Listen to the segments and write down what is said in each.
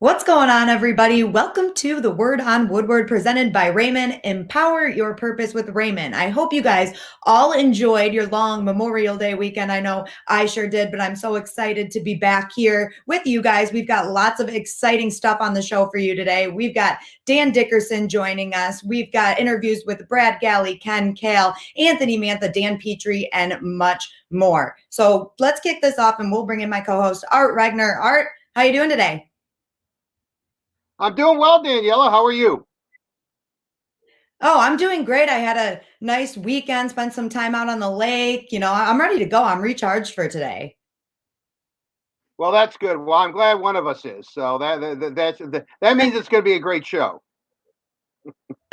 What's going on, everybody? Welcome to the Word on Woodward presented by Rehmann. Empower your purpose with Rehmann. I hope you guys all enjoyed your long Memorial Day weekend. I know I sure did, but I'm so excited to be back here with you guys. We've got lots of exciting stuff on the show for you today. We've got Dan Dickerson joining us. We've got interviews with Brad Galley, Ken Kale, Anthony Mantha, Dan Petry, and much more. So let's kick this off, and we'll bring in my co-host, Art Regner. Art, how you doing today? I'm doing well, Daniela. How are you? Oh, I'm doing great. I had a nice weekend, spent some time out on the lake. I'm ready to go. I'm recharged for today. Well, that's good. Well, I'm glad one of us is. So that means it's going to be a great show.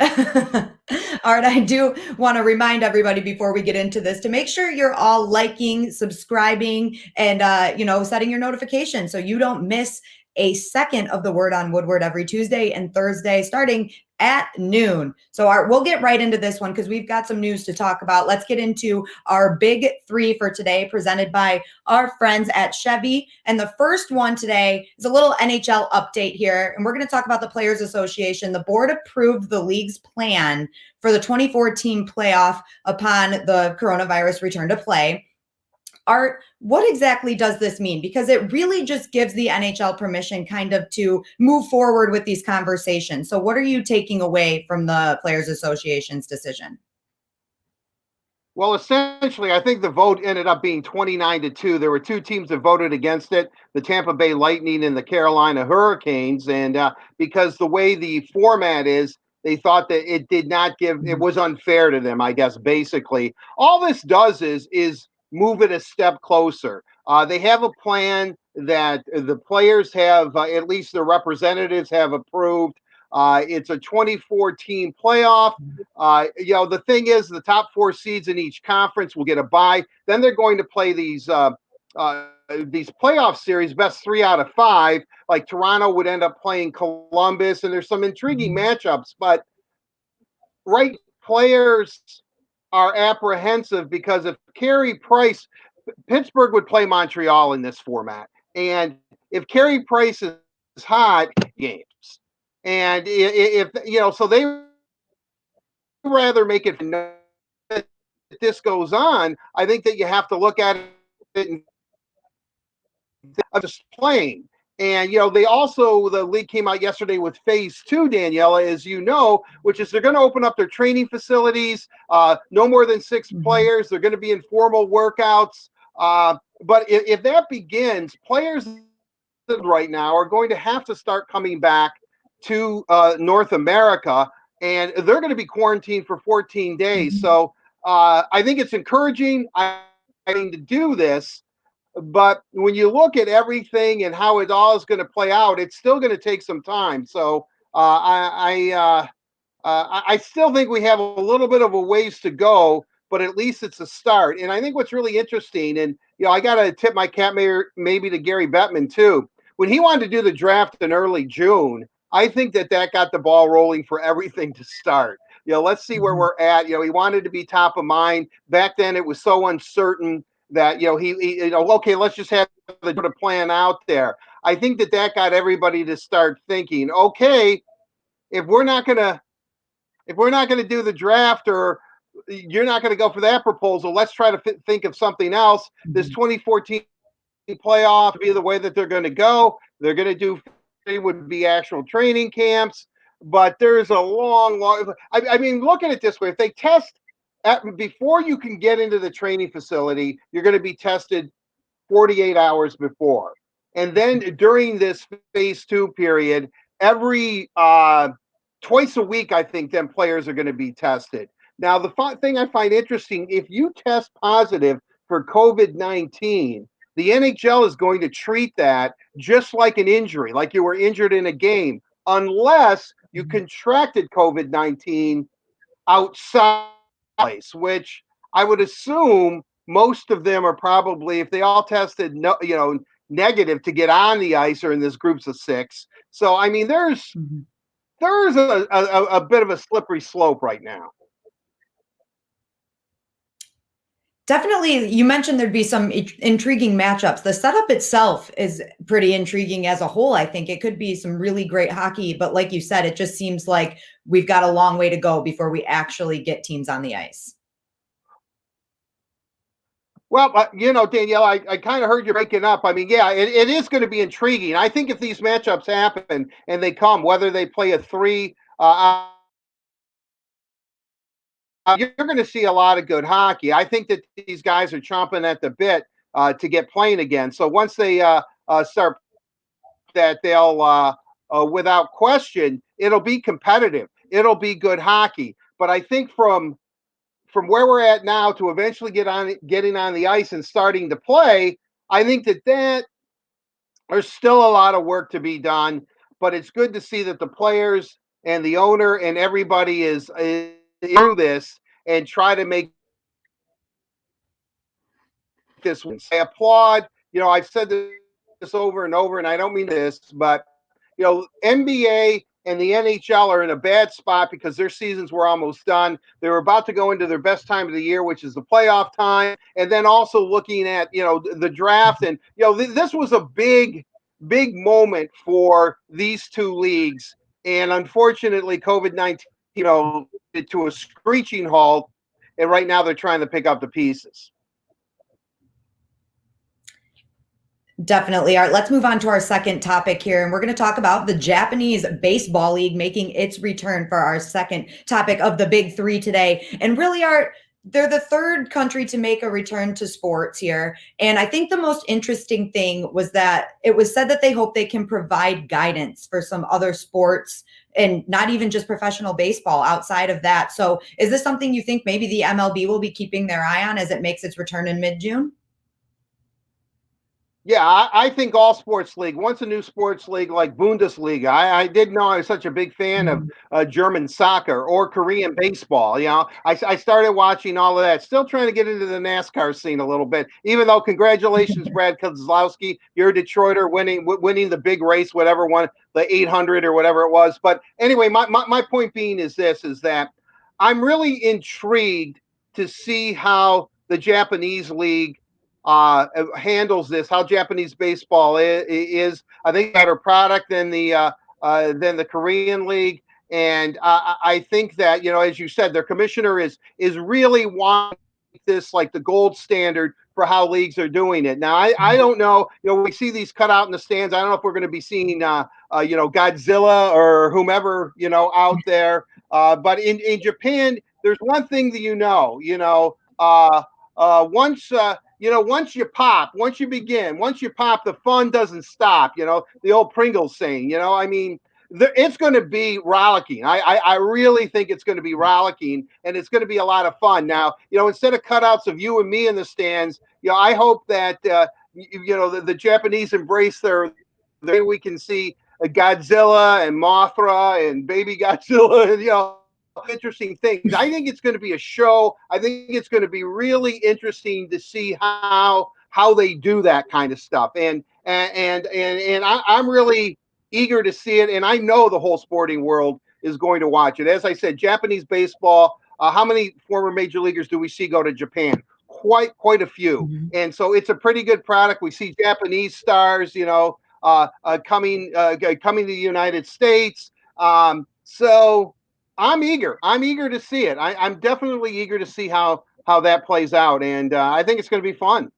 All right, I do want to remind everybody before we get into this to make sure you're all liking, subscribing, and setting your notifications so you don't miss a second of the Word on Woodward every Tuesday and Thursday starting at noon. So we'll get right into this one because we've got some news to talk about. Let's get into our big three for today, presented by our friends at Chevy. And the first one today is a little NHL update here. And we're going to talk about the Players Association. The board approved the league's plan for the 2014 playoff upon the coronavirus return to play. Art, what exactly does this mean? Because it really just gives the NHL permission kind of to move forward with these conversations. So what are you taking away from the Players Association's decision? Well, essentially, I think the vote ended up being 29-2. There were two teams that voted against it, the Tampa Bay Lightning and the Carolina Hurricanes. And because the way the format is, they thought that it did not give, it was unfair to them, I guess, basically. All this does is move it a step closer. They have a plan that the players have, at least their representatives have approved. It's a 24-team playoff. The thing is, the top four seeds in each conference will get a bye. Then they're going to play these playoff series, best 3 out of 5. Like Toronto would end up playing Columbus, and there's some intriguing matchups. But right, players are apprehensive because if Carey Price, Pittsburgh would play Montreal in this format, and if Carey Price is hot, games. And if so they rather make it that this goes on. I think that you have to look at it and just playing. And they also, the league came out yesterday with phase 2, Daniela, as you know, which is they're going to open up their training facilities. No more than 6 players. They're going to be informal workouts. But if that begins, players right now are going to have to start coming back to North America, and they're going to be quarantined for 14 days. So I think it's encouraging to do this. But when you look at everything and how it all is going to play out, it's still going to take some time. So I still think we have a little bit of a ways to go, but at least it's a start. And I think what's really interesting, and I got to tip my cap maybe to Gary Bettman too. When he wanted to do the draft in early June, I think that got the ball rolling for everything to start. Let's see where we're at. He wanted to be top of mind. Back then, it was so uncertain that okay, let's just have the plan out there. I think that got everybody to start thinking, okay, if we're not gonna do the draft, or you're not going to go for that proposal, let's try to think of something else. This 2014 playoff be the way that they're going to go. They're going to do, it would be actual training camps, but there's a long I mean, look at it this way. If they test before you can get into the training facility, you're going to be tested 48 hours before. And then during this phase 2 period, every twice a week, I think then players are going to be tested. Now, the thing I find interesting, if you test positive for COVID-19, the NHL is going to treat that just like an injury, like you were injured in a game, unless you contracted COVID-19 outside, which I would assume most of them are probably, if they all tested negative to get on the ice, or in this groups of 6. So I mean, there's a bit of a slippery slope right now. Definitely, you mentioned there'd be some intriguing matchups. The setup itself is pretty intriguing as a whole. I think it could be some really great hockey, but like you said, it just seems like we've got a long way to go before we actually get teams on the ice. Well, Danielle, I kind of heard you breaking up. I mean, yeah, it is going to be intriguing. I think if these matchups happen and they come, whether they play a three, you're going to see a lot of good hockey. I think that these guys are chomping at the bit to get playing again. So once they start that, they'll, without question, it'll be competitive. It'll be good hockey. But I think from where we're at now to eventually getting on the ice and starting to play, I think that there's still a lot of work to be done. But it's good to see that the players and the owner and everybody is through this and try to make this win. I applaud. I've said this over and over, and I don't mean this, but NBA and the NHL are in a bad spot because their seasons were almost done. They were about to go into their best time of the year, which is the playoff time, and then also looking at the draft. And this was a big moment for these two leagues. And unfortunately, COVID-19, it to a screeching halt. And right now, they're trying to pick up the pieces. Definitely. All right, let's move on to our second topic here. And we're going to talk about the Japanese Baseball League making its return for our second topic of the big three today. And really, they're the third country to make a return to sports here. And I think the most interesting thing was that it was said that they hope they can provide guidance for some other sports and not even just professional baseball outside of that. So is this something you think maybe the MLB will be keeping their eye on as it makes its return in mid-June? Yeah, I think all sports league. Once a new sports league like Bundesliga. I didn't know I was such a big fan of German soccer or Korean baseball. I started watching all of that. Still trying to get into the NASCAR scene a little bit. Even though, congratulations, Brad Keselowski, you're a Detroiter winning the big race, whatever one, the 800 or whatever it was. But anyway, my point being is that I'm really intrigued to see how the Japanese league handles this, how Japanese baseball is I think, better product than the Korean league. And I think that, as you said, their commissioner is really wanting this like the gold standard for how leagues are doing it. Now, I don't know, we see these cut out in the stands. I don't know if we're going to be seeing, Godzilla or whomever, out there. But in Japan, there's one thing that, once you pop, once you pop, the fun doesn't stop. The old Pringles saying. I mean, it's going to be rollicking. I really think it's going to be rollicking, and it's going to be a lot of fun. Now, instead of cutouts of you and me in the stands, I hope that the Japanese embrace their. We can see Godzilla and Mothra and Baby Godzilla, and interesting things. I think it's going to be a show. I think it's going to be really interesting to see how they do that kind of stuff. And I'm really eager to see it. And I know the whole sporting world is going to watch it. As I said, Japanese baseball. How many former major leaguers do we see go to Japan? Quite a few. Mm-hmm. And so it's a pretty good product. We see Japanese stars, coming to the United States. So I'm eager. I'm eager to see it. I'm definitely eager to see how that plays out, and I think it's going to be fun.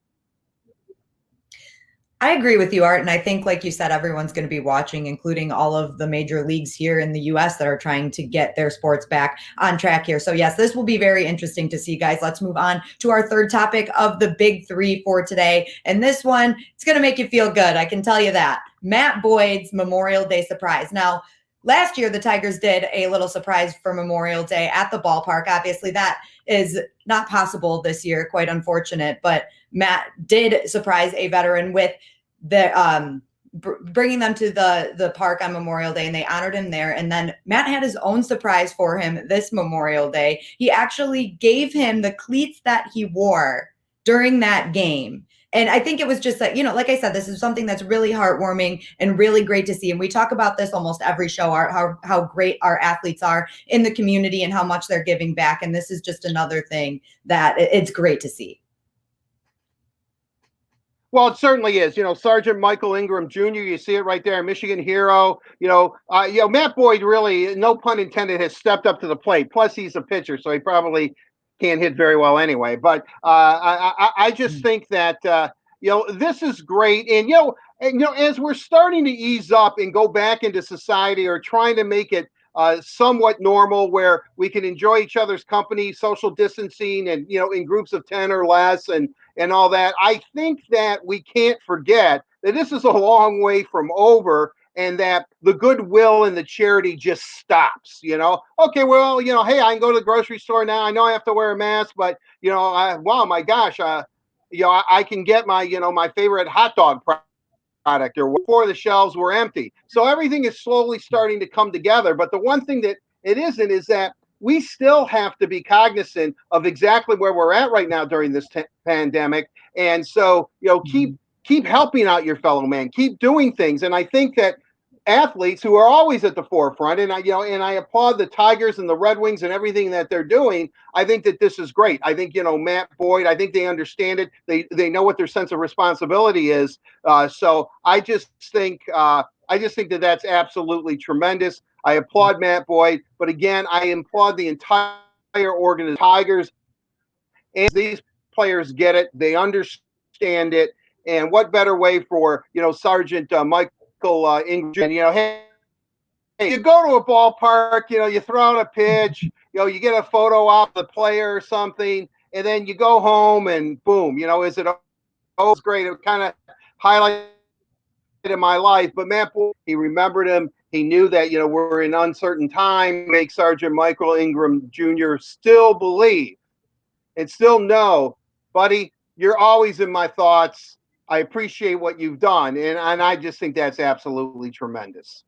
I agree with you, Art. And I think, like you said, everyone's going to be watching, including all of the major leagues here in the US that are trying to get their sports back on track here. So, yes, this will be very interesting to see, guys. Let's move on to our third topic of the big three for today. And this one, it's going to make you feel good. I can tell you that. Matt Boyd's Memorial Day surprise. Now, last year, the Tigers did a little surprise for Memorial Day at the ballpark. Obviously, that is not possible this year, quite unfortunate. But Matt did surprise a veteran with the bringing them to the park on Memorial Day, and they honored him there. And then Matt had his own surprise for him this Memorial Day. He actually gave him the cleats that he wore during that game. And I think it was just that, like I said, this is something that's really heartwarming and really great to see. And we talk about this almost every show, how great our athletes are in the community and how much they're giving back. And this is just another thing that it's great to see. Well, it certainly is. Sergeant Michael Ingram Jr. You see it right there, Michigan hero. Matt Boyd really, no pun intended, has stepped up to the plate. Plus, he's a pitcher, so he probably can't hit very well anyway. But I just think that this is great, and as we're starting to ease up and go back into society, or trying to make it somewhat normal, where we can enjoy each other's company, social distancing, and in groups of 10 or less, and all that. I think that we can't forget that this is a long way from over, and that the goodwill and the charity just stops. Okay, well, hey, I can go to the grocery store now. I know I have to wear a mask, but wow, my gosh, I can get my favorite hot dog product, or before the shelves were empty. So everything is slowly starting to come together. But the one thing that it isn't is that we still have to be cognizant of exactly where we're at right now during this pandemic. And so, keep helping out your fellow man, keep doing things. And I think that athletes who are always at the forefront, and I applaud the Tigers and the Red Wings and everything that they're doing. I think that this is great. I think Matt Boyd, I think they understand it. They know what their sense of responsibility is. So I just think that that's absolutely tremendous. I applaud Matt Boyd, but again, I applaud the entire organization, Tigers, and these players get it. They understand it. And what better way for Sergeant Michael Ingram, hey, you go to a ballpark, you throw out a pitch, you get a photo op the player or something, and then you go home and boom, is it it's great? It kind of highlighted my life. But Matt, he remembered him. He knew that we're in uncertain time. Make Sergeant Michael Ingram Jr. still believe and still know, buddy, you're always in my thoughts. I appreciate what you've done, and I just think that's absolutely tremendous.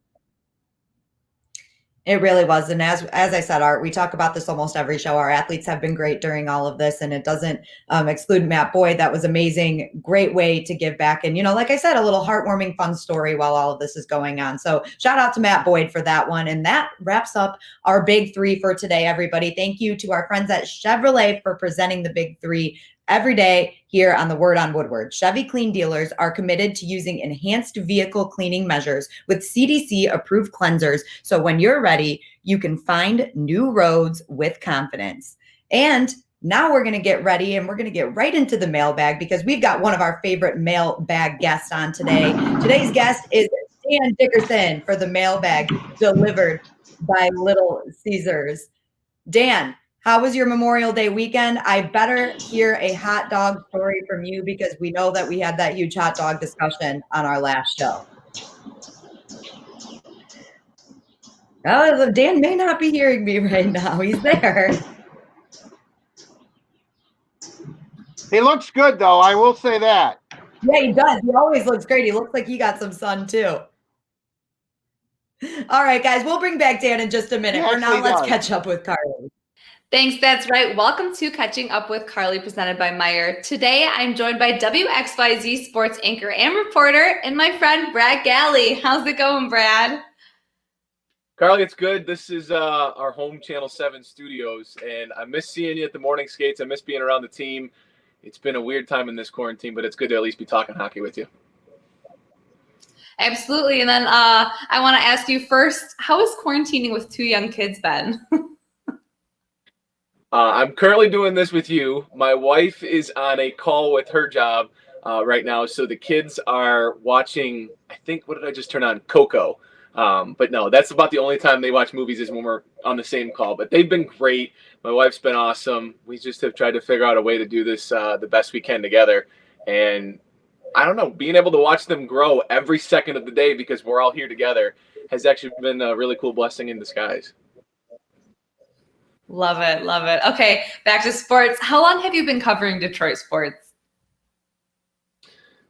It really was. And as I said, Art, we talk about this almost every show. Our athletes have been great during all of this, and it doesn't exclude Matt Boyd. That was amazing. Great way to give back. And, like I said, a little heartwarming, fun story while all of this is going on. So shout out to Matt Boyd for that one. And that wraps up our big three for today, everybody. Thank you to our friends at Chevrolet for presenting the big three every day here on the Word on Woodward. Chevy Clean dealers are committed to using enhanced vehicle cleaning measures with CDC approved cleansers. So when you're ready, you can find new roads with confidence. And now we're going to get ready, and we're going to get right into the mailbag, because we've got one of our favorite mailbag guests on today. Today's guest is Dan Dickerson for the mailbag delivered by Little Caesars. Dan, how was your Memorial Day weekend? I better hear a hot dog story from you, because we know that we had that huge hot dog discussion on our last show. Oh, Dan may not be hearing me right now. He's there. He looks good, though. I will say that. Yeah, he does. He always looks great. He looks like he got some sun, too. All right, guys, we'll bring back Dan in just a minute. For now, let's catch up with Carly. Thanks, that's right. Welcome to Catching Up with Carly, presented by Meijer. Today, I'm joined by WXYZ sports anchor and reporter, and my friend Brad Galley. How's it going, Brad? Carly, it's good. This is our home Channel 7 studios, and I miss seeing you at the morning skates. I miss being around the team. It's been a weird time in this quarantine, but it's good to at least be talking hockey with you. Absolutely. And then I want to ask you first, how has quarantining with two young kids been? I'm currently doing this with you. My wife is on a call with her job right now, so the kids are watching, I think, what did I just turn on? Coco. But no, that's about the only time they watch movies is when we're on the same call. But they've been great. My wife's been awesome. We just have tried to figure out a way to do this the best we can together. And I don't know, being able to watch them grow every second of the day because we're all here together has actually been a really cool blessing in disguise. Love it. Love it. Okay, back to sports. How long have you been covering Detroit sports?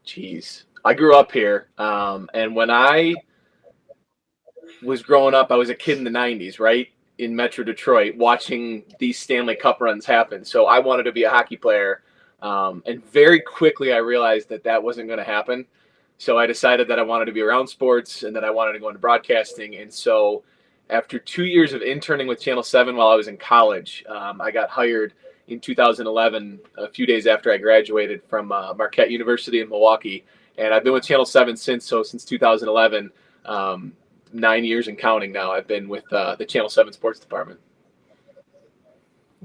Jeez, I grew up here. And when I was growing up, I was a kid in the 90s, right? In Metro Detroit, watching these Stanley Cup runs happen. So I wanted to be a hockey player. And very quickly, I realized that that wasn't going to happen. So I decided that I wanted to be around sports and that I wanted to go into broadcasting. And so after 2 years of interning with Channel 7 while I was in college, I got hired in 2011, a few days after I graduated from Marquette University in Milwaukee. And I've been with Channel 7 since 2011, 9 years and counting now. I've been with the Channel 7 sports department.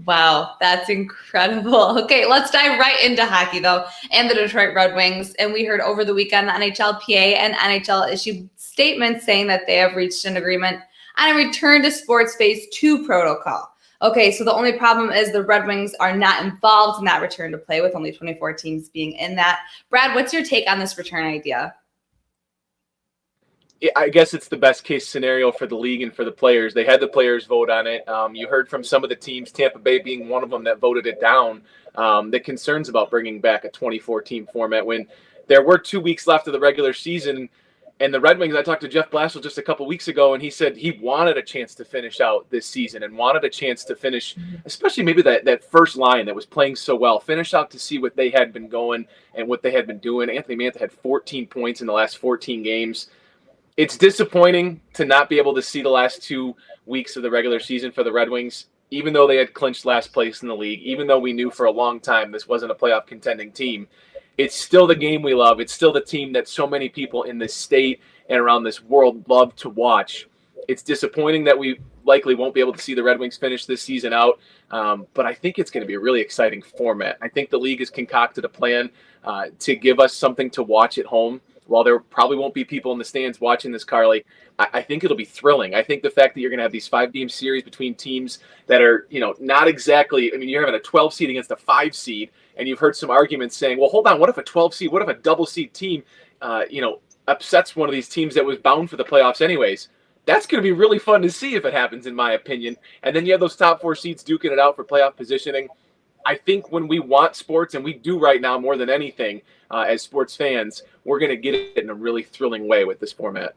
Wow, that's incredible. Okay, let's dive right into hockey, though, and the Detroit Red Wings. And we heard over the weekend the NHLPA and NHL issued statements saying that they have reached an agreement on a return to sports phase 2 protocol. Okay, so the only problem is the Red Wings are not involved in that return to play, with only 24 teams being in that. Brad, what's your take on this return idea? I guess it's the best case scenario for the league and for the players. They had the players vote on it. You heard from some of the teams, Tampa Bay being one of them, that voted it down. The concerns about bringing back a 24-team format when there were 2 weeks left of the regular season. And the Red Wings, I talked to Jeff Blashill just a couple weeks ago, and he said he wanted a chance to finish out this season and wanted a chance to finish, especially maybe that first line that was playing so well, finish out to see what they had been going and what they had been doing. Anthony Mantha had 14 points in the last 14 games. It's disappointing to not be able to see the last 2 weeks of the regular season for the Red Wings, even though they had clinched last place in the league, even though we knew for a long time this wasn't a playoff contending team. It's still the game we love. It's still the team that so many people in this state and around this world love to watch. It's disappointing that we likely won't be able to see the Red Wings finish this season out, but I think it's going to be a really exciting format. I think the league has concocted a plan to give us something to watch at home. While there probably won't be people in the stands watching this, Carly, I think it'll be thrilling. I think the fact that you're going to have these 5-game series between teams that are, not exactly, you're having a 12 seed against a 5 seed, and you've heard some arguments saying, well, hold on, what if a 12 seed, what if a double seed team, upsets one of these teams that was bound for the playoffs anyways? That's going to be really fun to see if it happens, in my opinion. And then you have those top 4 seeds duking it out for playoff positioning. I think when we want sports, and we do right now more than anything as sports fans, we're going to get it in a really thrilling way with this format.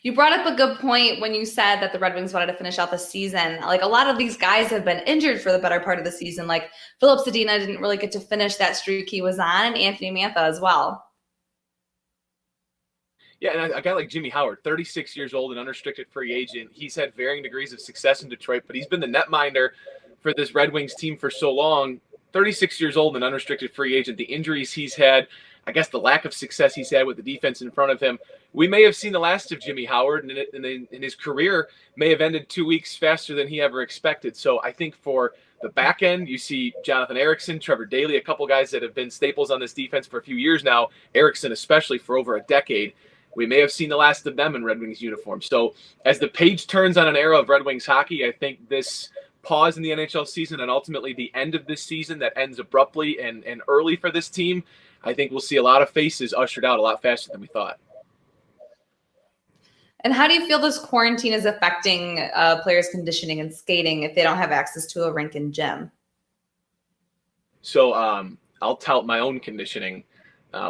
You brought up a good point when you said that the Red Wings wanted to finish out the season. Like, a lot of these guys have been injured for the better part of the season. Like, Philip Zadina didn't really get to finish that streak he was on, and Anthony Mantha as well. Yeah, and a guy like Jimmy Howard, 36 years old and unrestricted free agent. He's had varying degrees of success in Detroit, but he's been the netminder for this Red Wings team for so long. 36 years old and unrestricted free agent. The injuries he's had, I guess the lack of success he's had with the defense in front of him. We may have seen the last of Jimmy Howard, and his career may have ended 2 weeks faster than he ever expected. So I think for the back end, you see Jonathan Ericsson, Trevor Daley, a couple guys that have been staples on this defense for a few years now, Ericsson especially for over a decade. We may have seen the last of them in Red Wings uniform. So as the page turns on an era of Red Wings hockey, I think this pause in the NHL season and ultimately the end of this season that ends abruptly and early for this team, I think we'll see a lot of faces ushered out a lot faster than we thought. And how do you feel this quarantine is affecting players' conditioning and skating if they don't have access to a rink and gym? So I'll tout my own conditioning,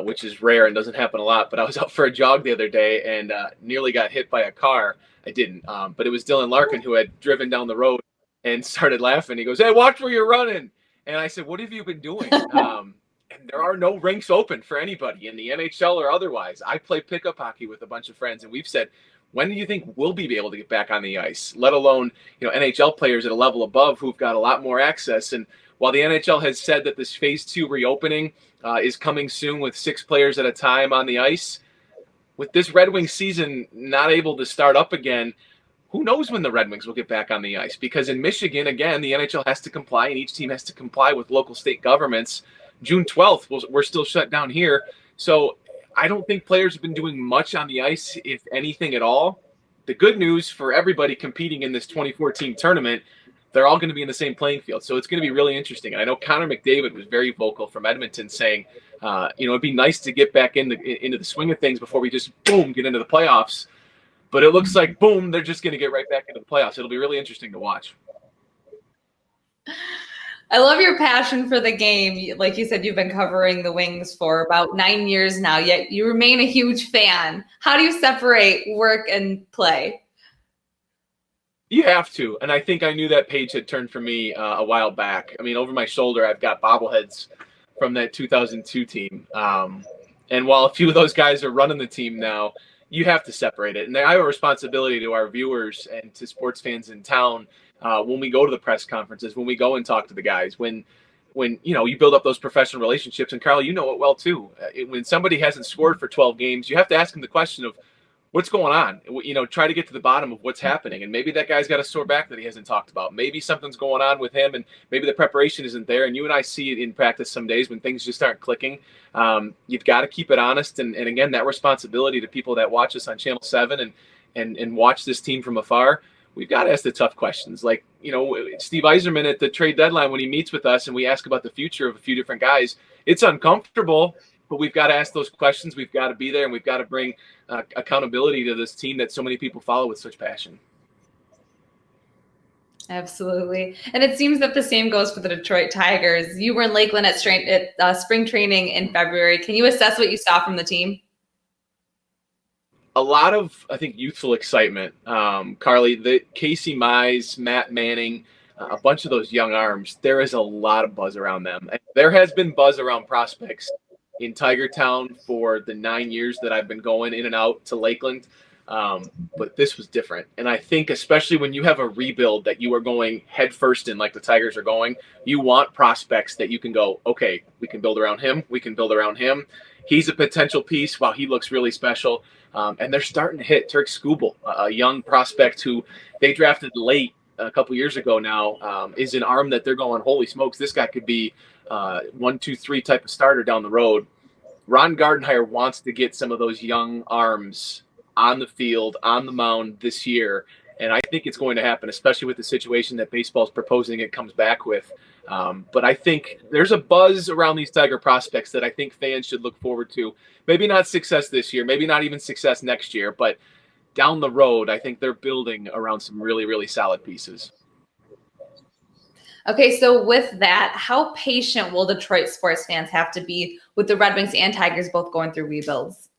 which is rare and doesn't happen a lot. But I was out for a jog the other day and nearly got hit by a car. I didn't, but it was Dylan Larkin who had driven down the road and started laughing. He goes, "Hey, watch where you're running." And I said, "What have you been doing?" And there are no rinks open for anybody in the NHL or otherwise. I play pickup hockey with a bunch of friends, and we've said, when do you think we'll be able to get back on the ice, let alone, NHL players at a level above who've got a lot more access? And while the NHL has said that this phase 2 reopening is coming soon with 6 players at a time on the ice, with this Red Wings season not able to start up again, who knows when the Red Wings will get back on the ice? Because in Michigan, again, the NHL has to comply, and each team has to comply with local state governments. June 12th, we're still shut down here. So I don't think players have been doing much on the ice, if anything at all. The good news for everybody competing in this 24-team tournament, they're all going to be in the same playing field. So it's going to be really interesting. And I know Connor McDavid was very vocal from Edmonton saying, it'd be nice to get back into the swing of things before we just, boom, get into the playoffs. But it looks like, boom, they're just going to get right back into the playoffs. It'll be really interesting to watch. I love your passion for the game. Like you said, you've been covering the Wings for about 9 years now, yet you remain a huge fan. How do you separate work and play? You have to. And I think I knew that page had turned for me a while back. Over my shoulder, I've got bobbleheads from that 2002 team. And while a few of those guys are running the team now, you have to separate it. And I have a responsibility to our viewers and to sports fans in town when we go to the press conferences, when we go and talk to the guys, when you build up those professional relationships. And Carly, you know it well too. When somebody hasn't scored for 12 games, you have to ask them the question of what's going on. Try to get to the bottom of what's happening. And maybe that guy's got a sore back that he hasn't talked about. Maybe something's going on with him, and maybe the preparation isn't there. And you and I see it in practice some days when things just aren't clicking. You've got to keep it honest. And again, that responsibility to people that watch us on Channel 7 and watch this team from afar. We've got to ask the tough questions. Like, Steve Yzerman at the trade deadline, when he meets with us and we ask about the future of a few different guys, it's uncomfortable, but we've got to ask those questions. We've got to be there, and we've got to bring accountability to this team that so many people follow with such passion. Absolutely. And it seems that the same goes for the Detroit Tigers. You were in Lakeland at spring training in February. Can you assess what you saw from the team? A lot of, I think, youthful excitement. Carly, the Casey Mize, Matt Manning, a bunch of those young arms, there is a lot of buzz around them. And there has been buzz around prospects in Tiger Town for the 9 years that I've been going in and out to Lakeland. But this was different. And I think especially when you have a rebuild that you are going head first in like the Tigers are going, you want prospects that you can go, okay, we can build around him. We can build around him. He's a potential piece. Wow, he looks really special. And they're starting to hit. Turk Skubal, a young prospect who they drafted late a couple years ago now, is an arm that they're going, holy smokes, this guy could be 1, 2, 3 type of starter down the road. Ron Gardenhire wants to get some of those young arms on the field, on the mound this year. And I think it's going to happen, especially with the situation that baseball's proposing it comes back with. But I think there's a buzz around these Tiger prospects that I think fans should look forward to. Maybe not success this year, maybe not even success next year, but down the road, I think they're building around some really, really solid pieces. Okay, so with that, how patient will Detroit sports fans have to be with the Red Wings and Tigers both going through rebuilds?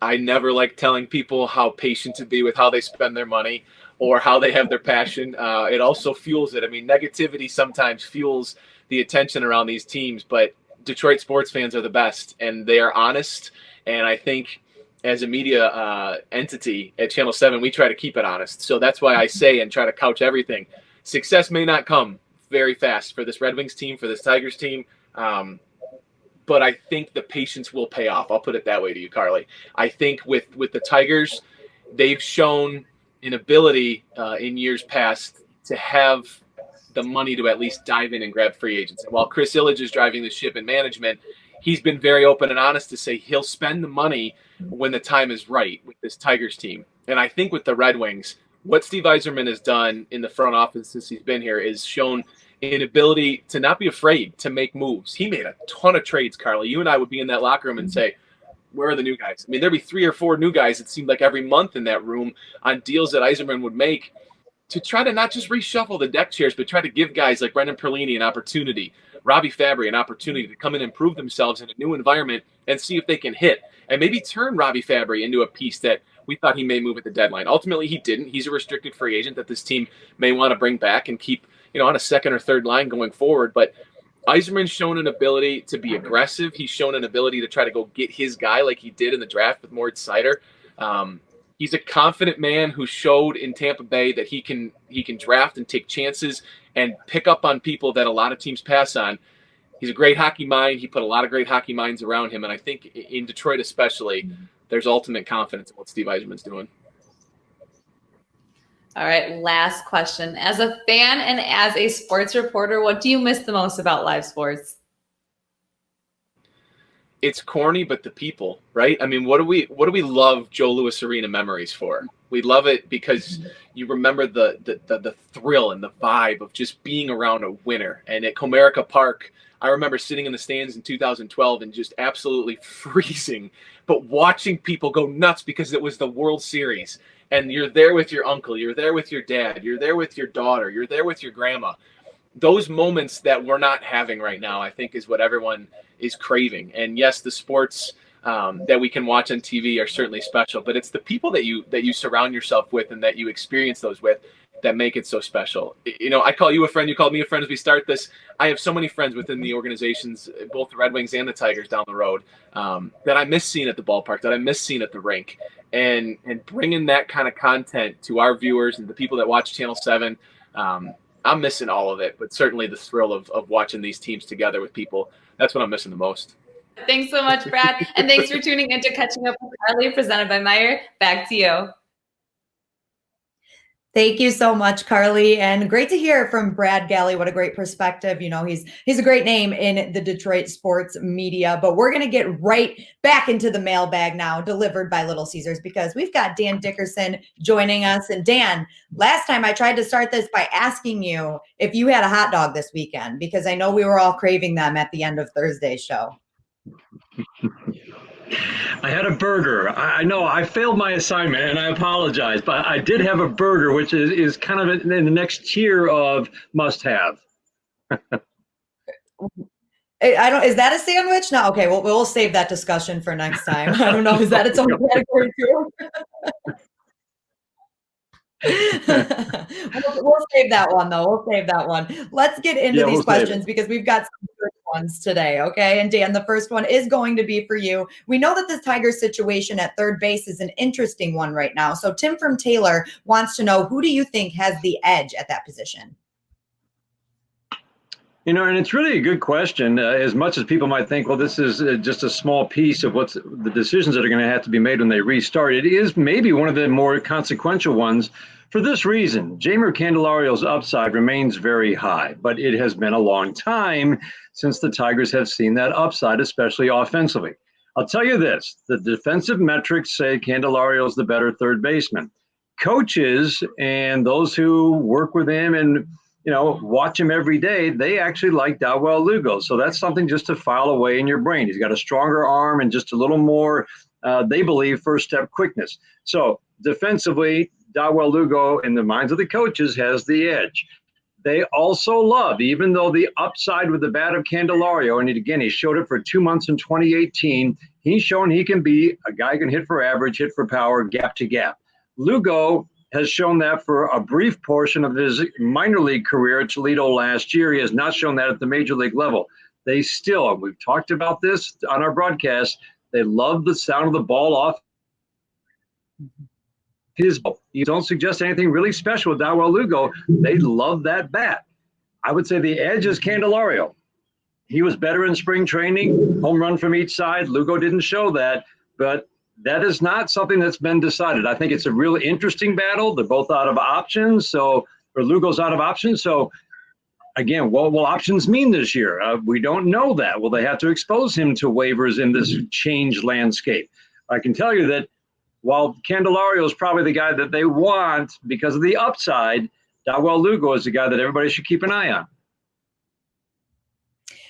I never like telling people how patient to be with how they spend their money or how they have their passion. It also fuels it. I mean, negativity sometimes fuels the attention around these teams, but Detroit sports fans are the best, and they are honest. And I think as a media entity at Channel 7, we try to keep it honest. So that's why I say and try to couch everything. Success may not come very fast for this Red Wings team, for this Tigers team, but I think the patience will pay off. I'll put it that way to you, Carly. I think with the Tigers, they've shown an ability in years past to have the money to at least dive in and grab free agents. And while Chris Ilitch is driving the ship in management, he's been very open and honest to say he'll spend the money when the time is right with this Tigers team. And I think with the Red Wings, what Steve Yzerman has done in the front office since he's been here is shown an ability to not be afraid to make moves. He made a ton of trades, Carly. You and I would be in that locker room and say, where are the new guys? I mean, there'd be 3 or 4 new guys, it seemed like every month in that room on deals that Yzerman would make to try to not just reshuffle the deck chairs, but try to give guys like Brendan Perlini an opportunity, Robbie Fabry an opportunity to come in and prove themselves in a new environment and see if they can hit. And maybe turn Robbie Fabry into a piece that we thought he may move at the deadline. Ultimately, he didn't. He's a restricted free agent that this team may want to bring back and keep, on a second or third line going forward. But Yzerman's shown an ability to be aggressive. He's shown an ability to try to go get his guy like he did in the draft with Moritz Seider. He's a confident man who showed in Tampa Bay that he can draft and take chances and pick up on people that a lot of teams pass on. He's a great hockey mind. He put a lot of great hockey minds around him. And I think in Detroit especially, there's ultimate confidence in what Steve Yzerman's doing. All right, last question. As a fan and as a sports reporter, what do you miss the most about live sports? It's corny, but the people, right? I mean, what do we love Joe Louis Arena memories for? We love it because you remember the thrill and the vibe of just being around a winner. And at Comerica Park, I remember sitting in the stands in 2012 and just absolutely freezing, but watching people go nuts because it was the World Series. And you're there with your uncle, you're there with your dad, you're there with your daughter, you're there with your grandma. Those moments that we're not having right now, I think, is what everyone is craving. And yes, the sports that we can watch on TV are certainly special, but it's the people that you surround yourself with and that you experience those with. that make it so special. You know, I call you a friend, you called me a friend as we start this. I have so many friends within the organizations, both the Red Wings and the Tigers down the road, that I miss seeing at the ballpark, that I miss seeing at the rink. And bringing that kind of content to our viewers and the people that watch Channel 7, I'm missing all of it, but certainly the thrill of watching these teams together with people, that's what I'm missing the most. Thanks so much, Brad. And thanks for tuning in to Catching Up with Carly, presented by Meyer. Back to you. Thank you so much, Carly. And great to hear from Brad Galley. What a great perspective. You know, he's a great name in the Detroit sports media, but we're going to get right back into the mailbag now, delivered by Little Caesars, because we've got Dan Dickerson joining us. And Dan, last time I tried to start this by asking you if you had a hot dog this weekend, because I know we were all craving them at the end of Thursday's show. I had a burger. I know I failed my assignment and I apologize, but I did have a burger, which is kind of in the next tier of must have. Is that a sandwich? No. Okay. Well, we'll save that discussion for next time. I don't know. Is that its own category too? We'll save that one though. We'll save that one. Let's get into these questions because we've got some good ones today. Okay. And Dan, the first one is going to be for you. We know that the Tigers situation at third base is an interesting one right now. So Tim from Taylor wants to know, who do you think has the edge at that position? You know, and it's really a good question. As much as people might think, well, this is just a small piece of what's the decisions that are going to have to be made when they restart. It is maybe one of the more consequential ones for this reason. Jeimer Candelario's upside remains very high, but it has been a long time since the Tigers have seen that upside, especially offensively. I'll tell you this, the defensive metrics say Candelario's the better third baseman. Coaches and those who work with him and watch him every day, they actually like Dawel Lugo. So that's something just to file away in your brain. He's got a stronger arm and just a little more, they believe, first step quickness. So defensively, Dawel Lugo, in the minds of the coaches, has the edge. They also love, even though the upside with the bat of Candelario, and again, he showed it for 2 months in 2018, he's shown he can be a guy who can hit for average, hit for power, gap to gap. Lugo has shown that for a brief portion of his minor league career at Toledo last year. He has not shown that at the major league level. They still, and we've talked about this on our broadcast, they love the sound of the ball off his ball. You don't suggest anything really special with Dawel Lugo. They love that bat. I would say the edge is Candelario. He was better in spring training, home run from each side. Lugo didn't show that, but that is not something that's been decided. I think it's a really interesting battle. They're both out of options, or Lugo's out of options. So, again, what will options mean this year? We don't know that. Will they have to expose him to waivers in this changed landscape? I can tell you that while Candelario is probably the guy that they want because of the upside, Dawel Lugo is the guy that everybody should keep an eye on.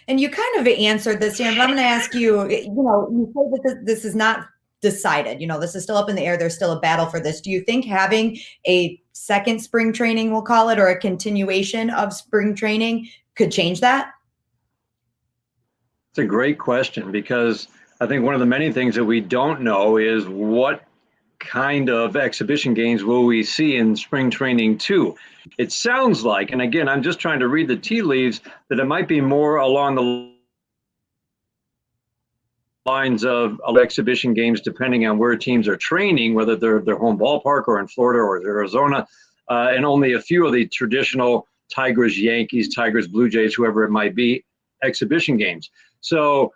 And you kind of answered this, Dan, but I'm going to ask you, you say that this is not decided. This is still up in the air. There's still a battle for this. Do you think having a second spring training, we'll call it, or a continuation of spring training could change that? It's a great question, because I think one of the many things that we don't know is what kind of exhibition games will we see in spring training too. It sounds like, and again, I'm just trying to read the tea leaves, that it might be more along the lines of exhibition games, depending on where teams are training, whether they're their home ballpark or in Florida or Arizona, and only a few of the traditional Tigers, Yankees, Tigers, Blue Jays, whoever it might be, exhibition games. So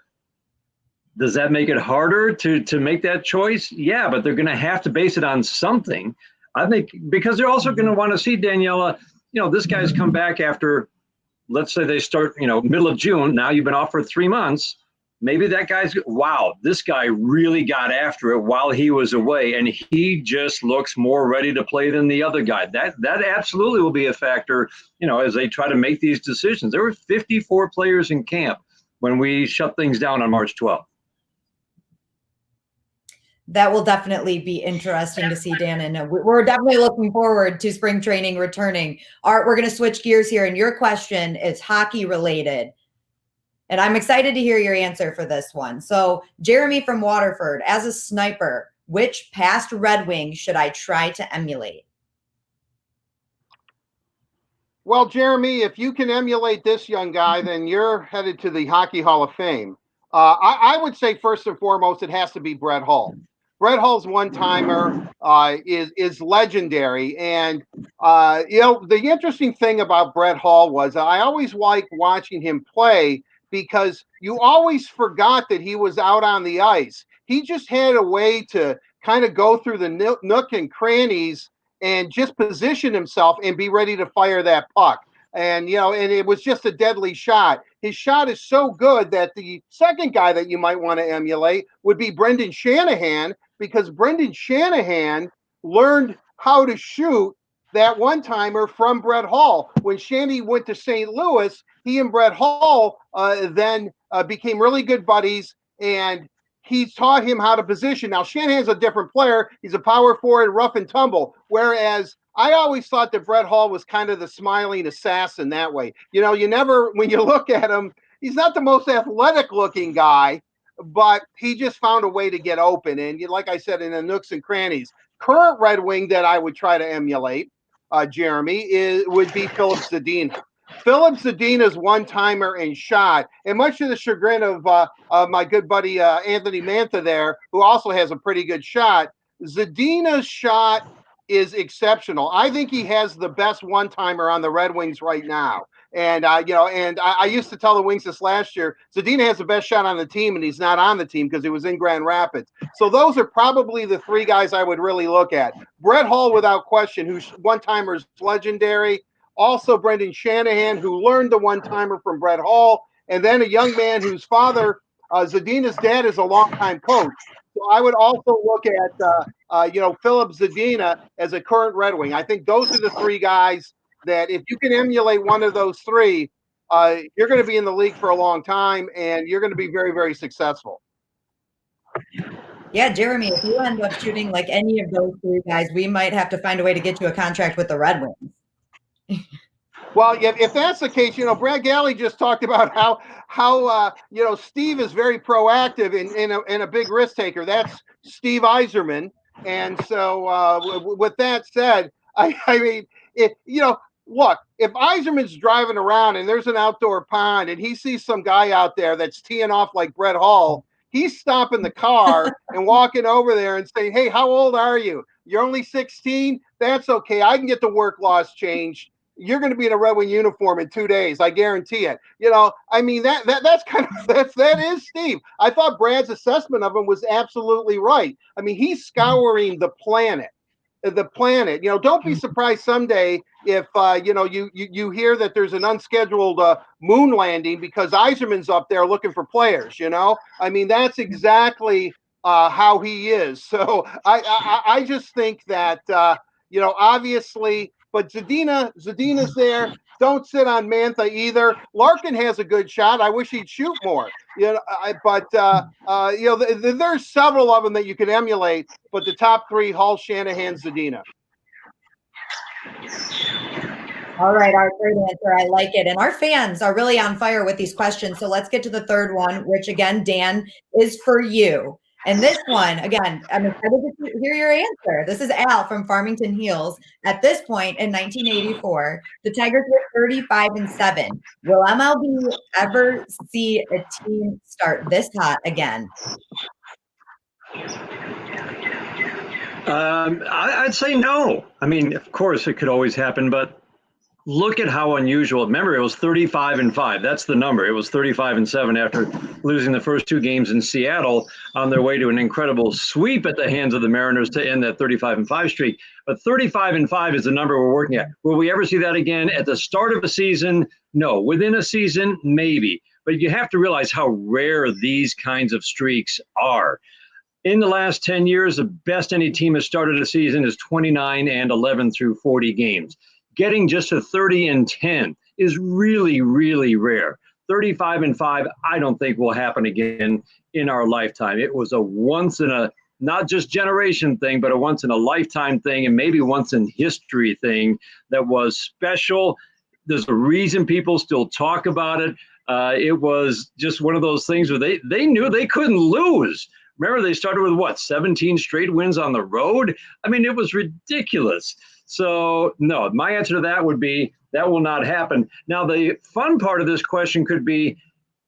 does that make it harder to make that choice? Yeah, but they're going to have to base it on something. I think because they're also going to want to see, Daniela, this guy's come back after, let's say they start, middle of June. Now you've been off for 3 months. Maybe that guy's, wow, this guy really got after it while he was away, and he just looks more ready to play than the other guy. That absolutely will be a factor, as they try to make these decisions. There were 54 players in camp when we shut things down on March 12th. That will definitely be interesting to see, Dan, and we're definitely looking forward to spring training returning. Art, we're going to switch gears here, and your question is hockey related. And I'm excited to hear your answer for this one. So Jeremy from Waterford, as a sniper, which past Red Wing should I try to emulate? Well, Jeremy, if you can emulate this young guy, then you're headed to the Hockey Hall of Fame. I would say first and foremost, it has to be Brett Hull. Brett Hull's one-timer is legendary, and the interesting thing about Brett Hull was I always liked watching him play because you always forgot that he was out on the ice. He just had a way to kind of go through the nook and crannies and just position himself and be ready to fire that puck. And it was just a deadly shot. His shot is so good that the second guy that you might want to emulate would be Brendan Shanahan, because Brendan Shanahan learned how to shoot that one-timer from Brett Hull. When Shanny went to St. Louis, he and Brett Hull then became really good buddies, and he taught him how to position. Now, Shanahan's a different player. He's a power forward, rough and tumble, whereas I always thought that Brett Hull was kind of the smiling assassin that way. You never, when you look at him, he's not the most athletic looking guy, but he just found a way to get open. And like I said, in the nooks and crannies. Current Red Wing that I would try to emulate, Jeremy, would be Philip Zadina. Philip Zadina's one-timer and shot, and much to the chagrin of my good buddy Anthony Mantha there, who also has a pretty good shot, Zadina's shot is exceptional. I think he has the best one-timer on the Red Wings right now. And I used to tell the Wings this last year, Zadina has the best shot on the team, and he's not on the team because he was in Grand Rapids. So those are probably the three guys I would really look at. Brett Hull, without question, whose one-timer is legendary. Also, Brendan Shanahan, who learned the one-timer from Brett Hull, and then a young man whose father, Zadina's dad, is a longtime coach. So I would also look at, Philip Zadina as a current Red Wing. I think those are the three guys that if you can emulate one of those three, you're going to be in the league for a long time, and you're going to be very, very successful. Yeah, Jeremy, if you end up shooting like any of those three guys, we might have to find a way to get you a contract with the Red Wings. Well, if that's the case, Brad Galley just talked about how Steve is very proactive and a big risk taker. That's Steve Yzerman. And so with that said, I mean, look, if Yzerman's driving around and there's an outdoor pond and he sees some guy out there that's teeing off like Brett Hull, he's stopping the car and walking over there and saying, "Hey, how old are you? You're only 16? That's okay. I can get the work laws changed. You're going to be in a Red Wing uniform in 2 days. I guarantee it." I mean, that is Steve. I thought Brad's assessment of him was absolutely right. I mean, he's scouring the planet. Don't be surprised someday if you hear that there's an unscheduled moon landing because Yzerman's up there looking for players. I mean, that's exactly how he is. So I just think that obviously. But Zadina's there. Don't sit on Mantha either. Larkin has a good shot. I wish he'd shoot more. There's several of them that you can emulate. But the top three: Hull, Shanahan, Zadina. All right, our third answer. I like it. And our fans are really on fire with these questions. So let's get to the third one, which again, Dan, is for you. And this one, again, I'm excited to hear your answer. This is Al from Farmington Hills. At this point in 1984, the Tigers were 35-7. Will MLB ever see a team start this hot again? I'd say no. I mean, of course, it could always happen, but look at how unusual. Remember, it was 35-5. That's the number. It was 35-7 after losing the first two games in Seattle on their way to an incredible sweep at the hands of the Mariners to end that 35-5 streak. But 35-5 is the number we're working at. Will we ever see that again at the start of a season? No. Within a season, maybe. But you have to realize how rare these kinds of streaks are. In the last 10 years, the best any team has started a season is 29-11 through 40 games. Getting just to 30-10 is really, really rare. 35-5, I don't think will happen again in our lifetime. It was a once in a, not just generation thing, but a once in a lifetime thing, and maybe once in history thing that was special. There's a reason people still talk about it. It was just one of those things where they knew they couldn't lose. Remember, they started with 17 straight wins on the road? I mean, it was ridiculous. So, no, my answer to that would be That will not happen. Now, the fun part of this question could be,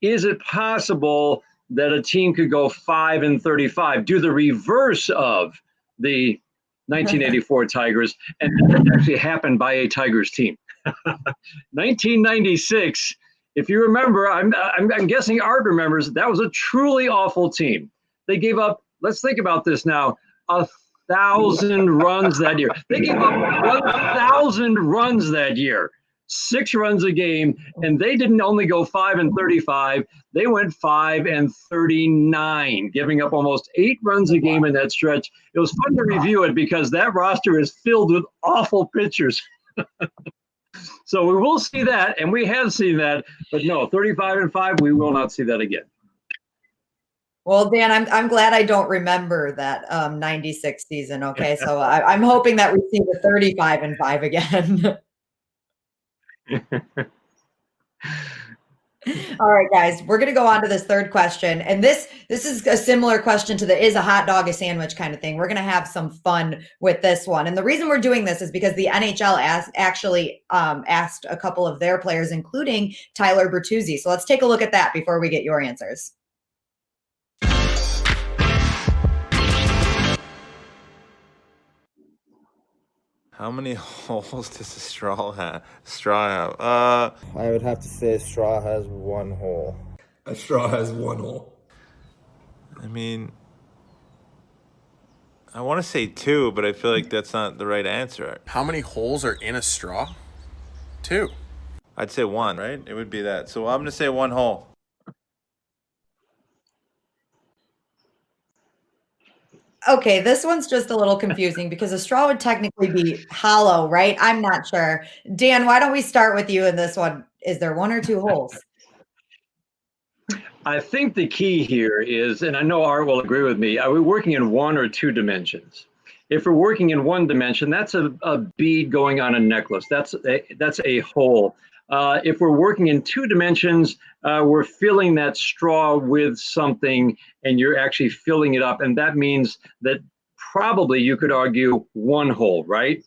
is it possible that a team could go 5-35, do the reverse of the 1984 Tigers, and that actually happened by a Tigers team? 1996, if you remember, I'm guessing Art remembers, that was a truly awful team. They gave up, let's think about this now, 1,000 runs that year. They gave up 1,000 runs that year, 6 runs a game, and they didn't only go 5-35, they went 5-39, giving up almost 8 runs a game in that stretch. It was fun to review it because that roster is filled with awful pitchers. So we will see that, and we have seen that, but no, 35-5, we will not see that again. Well, Dan, I'm glad I don't remember that 96 season. Okay, so I'm hoping that we see the 35-5 again. All right, guys, we're going to go on to this third question. And this is a similar question to the is a hot dog a sandwich kind of thing. We're going to have some fun with this one. And the reason we're doing this is because the NHL actually asked a couple of their players, including Tyler Bertuzzi. So let's take a look at that before we get your answers. How many holes does a straw have? I would have to say a straw has 1 hole. A straw has 1 hole. I mean, I want to say 2, but I feel like that's not the right answer. How many holes are in a straw? 2. I'd say 1, right? It would be that. So I'm going to say 1 hole. Okay, this one's just a little confusing because a straw would technically be hollow, right? I'm not sure. Dan, why don't we start with you in this one? Is there 1 or 2 holes? I think the key here is, and I know Art will agree with me, are we working in 1 or 2 dimensions? If we're working in 1 dimension, that's a bead going on a necklace. That's a hole. If we're working in 2 dimensions, we're filling that straw with something, and you're actually filling it up. And that means that probably you could argue 1 hole, right?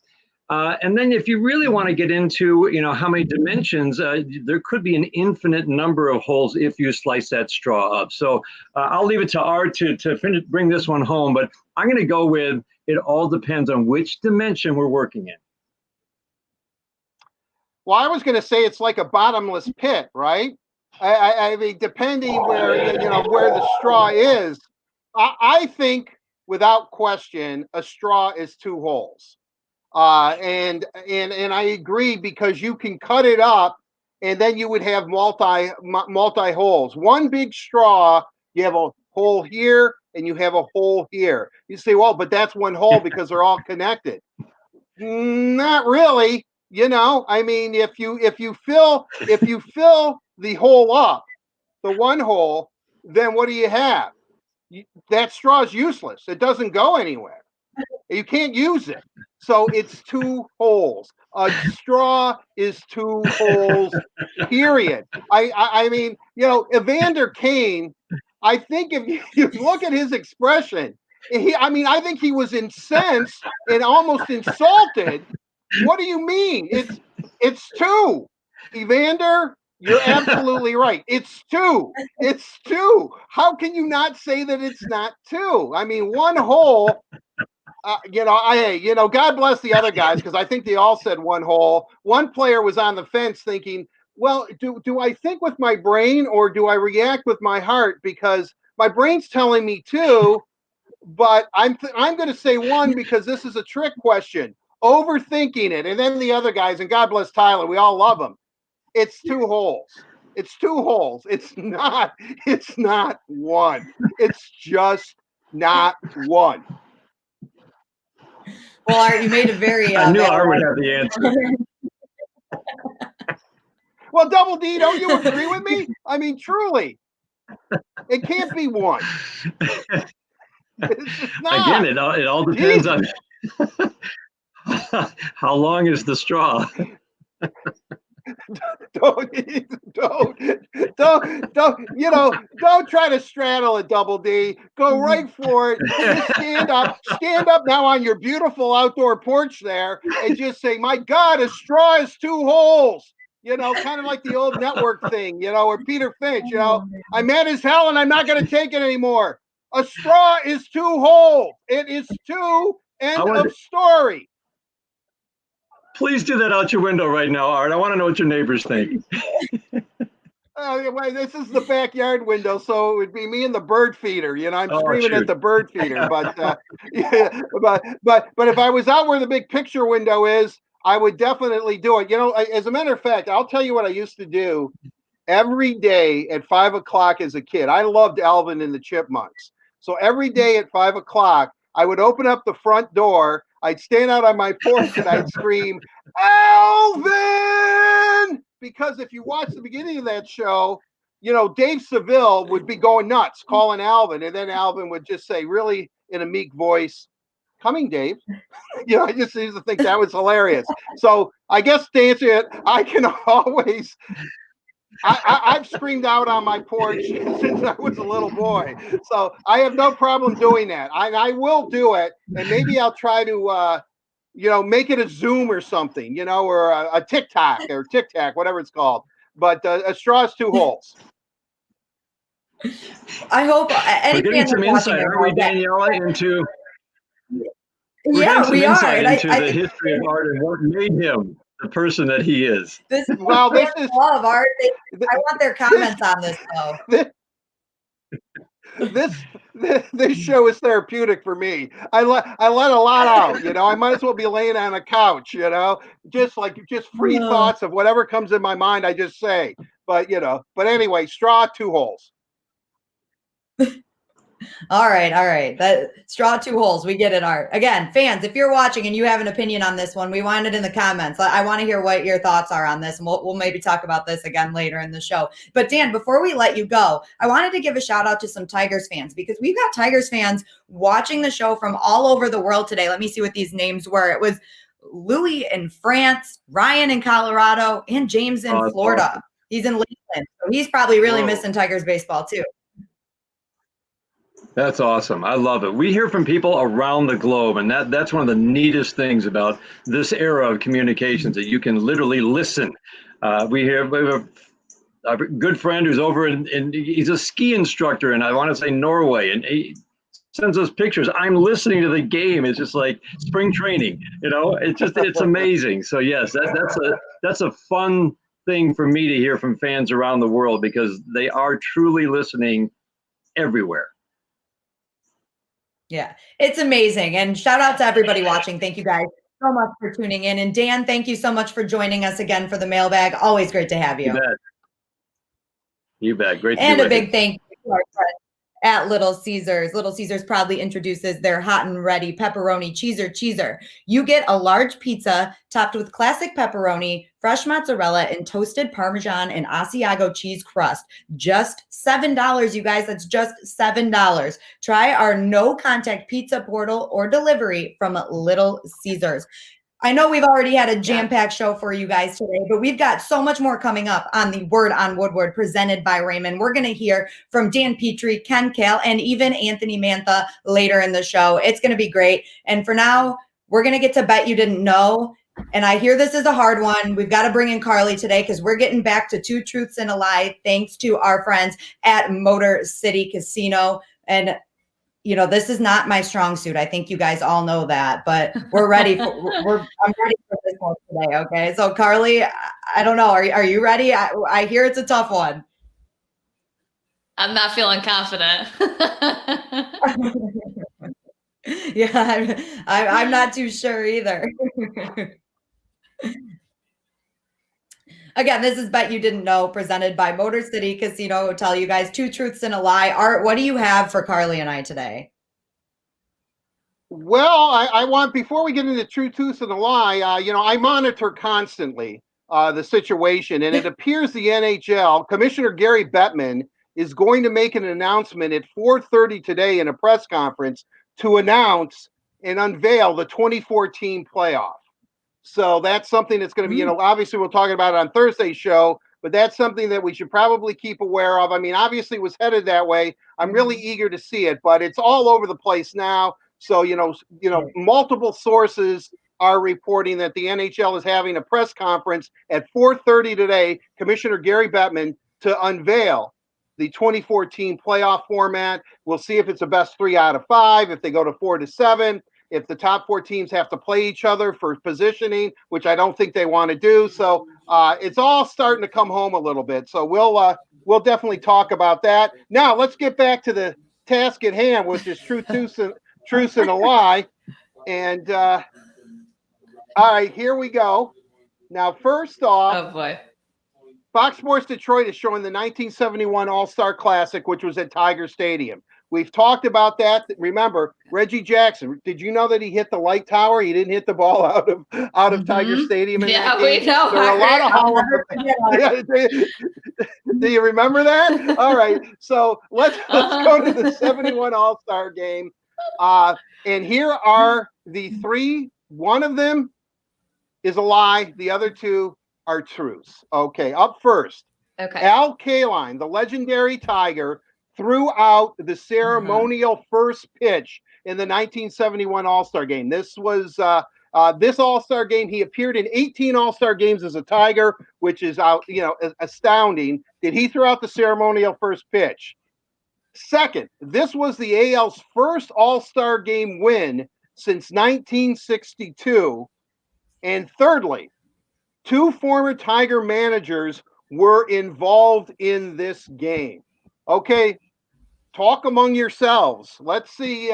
And then if you really want to get into, how many dimensions, there could be an infinite number of holes if you slice that straw up. So I'll leave it to Art to bring this one home, but I'm going to go with it all depends on which dimension we're working in. Well, I was going to say it's like a bottomless pit, right? I mean, depending where where the straw is, I think without question a straw is 2 holes, and I agree because you can cut it up, and then you would have multi holes. 1 big straw, you have a hole here and you have a hole here. You say, well, but that's 1 hole because they're all connected. Not really. I mean, if you fill the hole up, the 1 hole, then what do you have? That straw is useless. It doesn't go anywhere. You can't use it. So it's 2 holes. A straw is 2 holes, period. I mean, Evander Kane, I think if you look at his expression, I think he was incensed and almost insulted. What do you mean? It's 2. Evander, you're absolutely right. It's 2. It's 2. How can you not say that it's not 2? I mean, 1 hole. God bless the other guys because I think they all said 1 hole. One player was on the fence thinking, well, do I think with my brain or do I react with my heart? Because my brain's telling me 2, but I'm going to say 1 because this is a trick question. Overthinking it, and then the other guys, and God bless Tyler, we all love him. It's 2 holes. It's 2 holes. It's not 1. It's just not 1. Well, Art, you made a very I knew Art would have the answer. Well, Double D, don't you agree with me? I mean, truly, it can't be 1. It's just not. Again, it all depends on how long is the straw. Don't don't try to straddle it, Double D. Go right for it. Just stand up now on your beautiful outdoor porch there, and just say, "My God, a straw has two holes." Kind of like the old network thing, or Peter Finch. I'm mad as hell, and I'm not going to take it anymore. A straw is two holes. It is two. End of story. Please do that out your window right now, Art. I want to know what your neighbors think. This is the backyard window, so it would be me and the bird feeder. I'm screaming at the bird feeder, but but if I was out where the big picture window is, I would definitely do it. As a matter of fact, I'll tell you what I used to do every day at 5:00 as a kid. I loved Alvin and the Chipmunks, so every day at 5:00, I would open up the front door. I'd stand out on my porch and I'd scream, "Alvin!" Because if you watch the beginning of that show, Dave Seville would be going nuts calling Alvin, and then Alvin would just say, really in a meek voice, "Coming, Dave." I just used to think that was hilarious. So I guess to answer it, I can always. I've screamed out on my porch since I was a little boy, so I have no problem doing that. I will do it, and maybe I'll try to, make it a Zoom or something, or a TikTok or TikTok, whatever it's called. But a straw is two holes. I hope We're getting some insight, aren't we, Daniela, into we are the history of Art and what made him the person that he is. This is love, Art. I want their comments on this, though. This show is therapeutic for me. I let a lot out. I might as well be laying on a couch. Just free thoughts of whatever comes in my mind. I just say. But anyway, straw, two holes. All right. That straw, two holes. We get it, Art. Again, fans, if you're watching and you have an opinion on this one, we want it in the comments. I want to hear what your thoughts are on this. And we'll maybe talk about this again later in the show. But Dan, before we let you go, I wanted to give a shout out to some Tigers fans, because we've got Tigers fans watching the show from all over the world today. Let me see what these names were. It was Louis in France, Ryan in Colorado, and James in Florida. Awesome. He's in Lakeland, so he's probably really missing Tigers baseball too. That's awesome. I love it. We hear from people around the globe, and that's one of the neatest things about this era of communications, that you can literally listen. We have a good friend who's over in he's a ski instructor, and I want to say Norway, and he sends us pictures. I'm listening to the game. It's just like spring training, it's amazing. So yes, that's a fun thing for me to hear from fans around the world, because they are truly listening everywhere. Yeah, it's amazing. And shout out to everybody watching. Thank you guys so much for tuning in. And Dan, thank you so much for joining us again for the mailbag. Always great to have you. You bet. Great to be with you. And a big you. thank you to our friends at Little Caesars. Little Caesars proudly introduces their hot and ready pepperoni cheeser. You get a large pizza topped with classic pepperoni, fresh mozzarella, and toasted Parmesan and Asiago cheese crust. Just $7, you guys. That's just $7. Try our no-contact pizza portal or delivery from Little Caesars. I know we've already had a jam-packed show for you guys today, but we've got so much more coming up on the Word on Woodward presented by Rehmann. We're going to hear from Dan Petry, Ken Kale, and even Anthony Mantha later in the show. It's going to be great. And for now, we're going to get to Bet You Didn't Know. And I hear this is a hard one. We've got to bring in Carly today, because we're getting back to Two Truths and a Lie, thanks to our friends at Motor City Casino. And this is not my strong suit. I think you guys all know that, but we're ready. I'm ready for this one today. Okay. So Carly, I don't know. Are you ready? I hear it's a tough one. I'm not feeling confident. Yeah, I'm not too sure either. Again, this is Bet You Didn't Know, presented by Motor City Casino Hotel. You guys, Two Truths and a Lie. Art, what do you have for Carly and I today? Well, I want, before we get into True Truths and a Lie, I monitor constantly the situation, and it appears the NHL, Commissioner Gary Bettman, is going to make an announcement at 4:30 today in a press conference to announce and unveil the 2014 playoff. So that's something that's going to be, obviously we'll talk about it on Thursday's show, but that's something that we should probably keep aware of. I mean, obviously it was headed that way. I'm really eager to see it, but it's all over the place now. So, multiple sources are reporting that the NHL is having a press conference at 4:30 today, Commissioner Gary Bettman, to unveil the 2014 playoff format. We'll see if it's a best 3 out of 5, if they go to 4 to 7, if the top 4 teams have to play each other for positioning, which I don't think they want to do. So it's all starting to come home a little bit. So we'll definitely talk about that. Now let's get back to the task at hand, which is truth and a lie. And all right, here we go. Now, first off, Oh boy. Fox Sports Detroit is showing the 1971 All-Star Classic, which was at Tiger Stadium. We've talked about that. Remember, Reggie Jackson. Did you know that he hit the light tower? He didn't hit the ball out of Tiger Stadium in that game. We know. There were a lot of Hall of Do you remember that? All right. So let's go to the 71 All-Star game. And here are the 3. One of them is a lie. The other 2 are truths. Okay, up first. Okay. Al Kaline, the legendary Tiger, threw out the ceremonial first pitch in the 1971 All-Star game. This was this All-Star game. He appeared in 18 All-Star games as a Tiger, which is astounding. Did he throw out the ceremonial first pitch? Second, this was the AL's first All-Star game win since 1962. And thirdly, 2 former Tiger managers were involved in this game. Okay, talk among yourselves. Let's see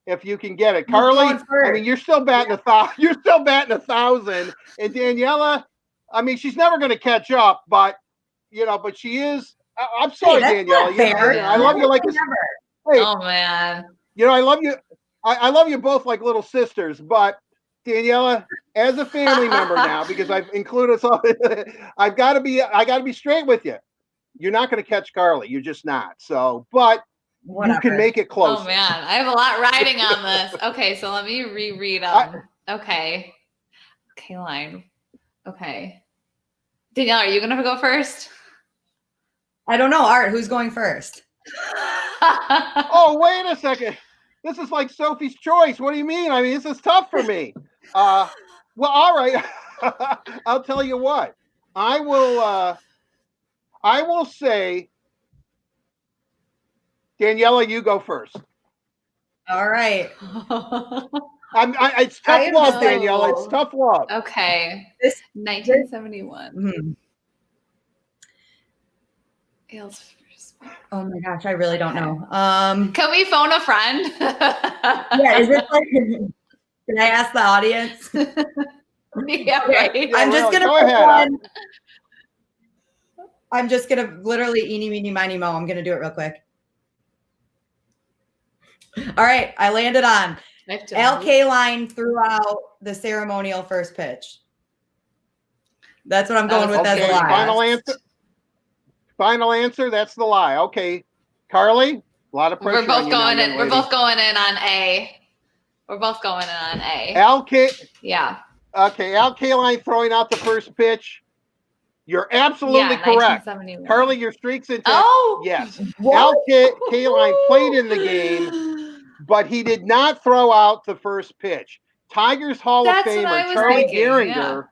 if you can get it. Carly, I mean, you're still batting 1,000. You're still batting 1,000. And Daniela, I mean, she's never going to catch up, but but she is. I'm sorry, Daniela. I love you like a. Hey, oh man. I love you. I love you both like little sisters, but Daniela, as a family member now, because I've included us all, I got to be straight with you. You're not going to catch Carly. You're just not. So, but you can make it close. Oh man, I have a lot riding on this. Okay, so let me reread them. Okay. Kaline. Okay. Danielle, are you going to go first? I don't know. Art, who's going first? Oh, wait a second. This is like Sophie's Choice. What do you mean? I mean, this is tough for me. Well, all right. I'll tell you what. I will say, Daniela, you go first. All right. It's tough love, Daniela. It's tough love. Okay. 1971. Oh my gosh, I really don't know. Can we phone a friend? Yeah, is it like? Can I ask the audience? Yeah, right. I'm just gonna go ahead. I'm just gonna literally eeny, meeny, miny, mo. I'm gonna do it real quick. All right, I landed on Al Kaline threw out the ceremonial first pitch. That's what I'm going with as a lie. Final answer. Final answer. That's the lie. Okay, Carly. A lot of pressure. We're both going in. We're both going in on A. We're both going in on A. Yeah. Okay, Al Kaline throwing out the first pitch. You're absolutely correct. Carly, your streak's intact. Oh, yes. Al Kaline played in the game, but he did not throw out the first pitch. Tigers Hall of Famer Charlie Gehringer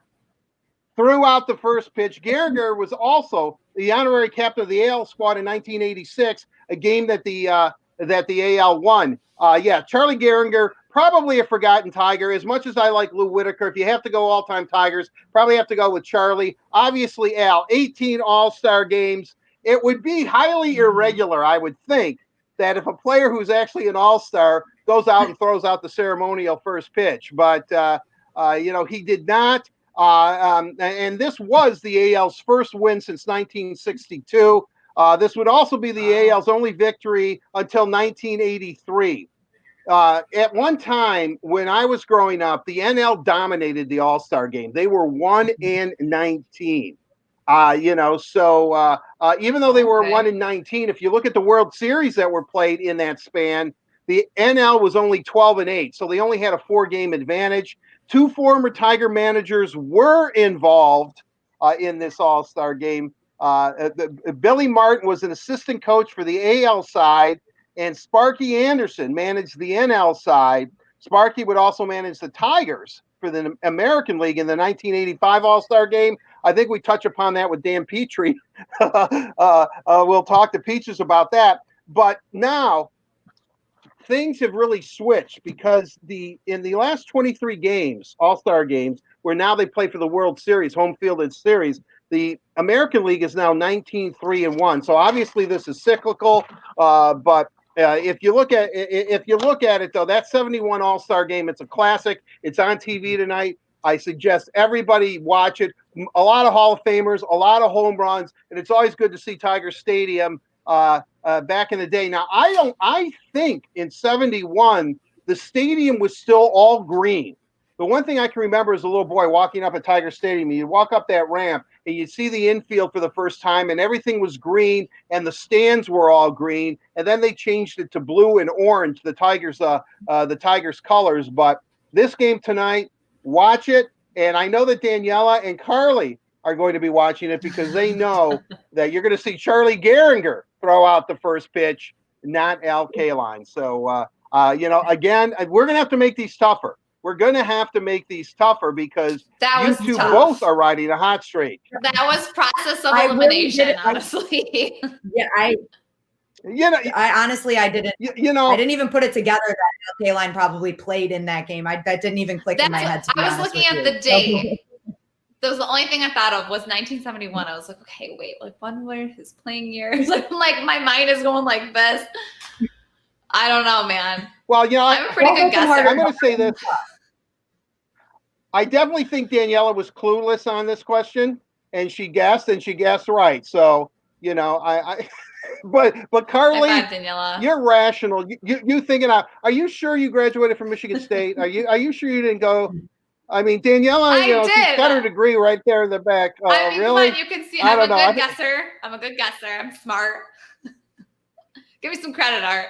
threw out the first pitch. Gehringer was also the honorary captain of the AL squad in 1986, a game that the AL won. Charlie Gehringer, probably a forgotten Tiger. As much as I like Lou Whitaker, if you have to go all-time Tigers, probably have to go with Charlie. Obviously, Al, 18 All-Star games. It would be highly irregular, I would think, that if a player who's actually an All-Star goes out and throws out the ceremonial first pitch. But, he did not. And this was the AL's first win since 1962. This would also be the AL's only victory until 1983. At one time, when I was growing up, the NL dominated the All-Star game. They were 1-19. Even though they were 1-19, if you look at the World Series that were played in that span, the NL was only 12-8. So they only had a 4-game advantage. 2 former Tiger managers were involved in this All-Star game. Billy Martin was an assistant coach for the AL side, and Sparky Anderson managed the NL side. Sparky would also manage the Tigers for the American League in the 1985 All-Star Game. I think we touch upon that with Dan Petry. We'll talk to Peaches about that. But now things have really switched because in the last 23 games, All-Star games, where now they play for the World Series, home fielded series, the American League is now 19-3-1. So obviously this is cyclical, but if you look at it though, that 71 All-Star game, it's a classic. It's on TV tonight. I suggest everybody watch it. A lot of Hall of Famers, a lot of home runs, and it's always good to see Tiger Stadium back in the day. Now, I think in 71, the stadium was still all green. The one thing I can remember as a little boy walking up at Tiger Stadium, you'd walk up that ramp and you'd see the infield for the first time and everything was green and the stands were all green. And then they changed it to blue and orange, the Tigers colors. But this game tonight, watch it. And I know that Daniela and Carly are going to be watching it because they know that you're going to see Charlie Gehringer throw out the first pitch, not Al Kaline. So, again, we're going to have to make these tougher. We're going to have to make these tougher because you two both are riding a hot streak. That was process of elimination, honestly. Yeah, I honestly, I didn't. I didn't even put it together that Al Kaline probably played in that game. That didn't even click in my head. I was looking at the date. That was the only thing I thought of was 1971. I was like, okay, wait, like when were his playing years? like my mind is going like this. I don't know, man. Well, I'm a pretty good guesser. I'm going to say this. I definitely think Daniela was clueless on this question, and she guessed right. So, but Carly, you're rational. You thinking, are you sure you graduated from Michigan State? Are you sure you didn't go? I mean, Daniela, she's got her degree right there in the back. Really? You can see I'm a good guesser. I'm a good guesser. I'm smart. Give me some credit, Art.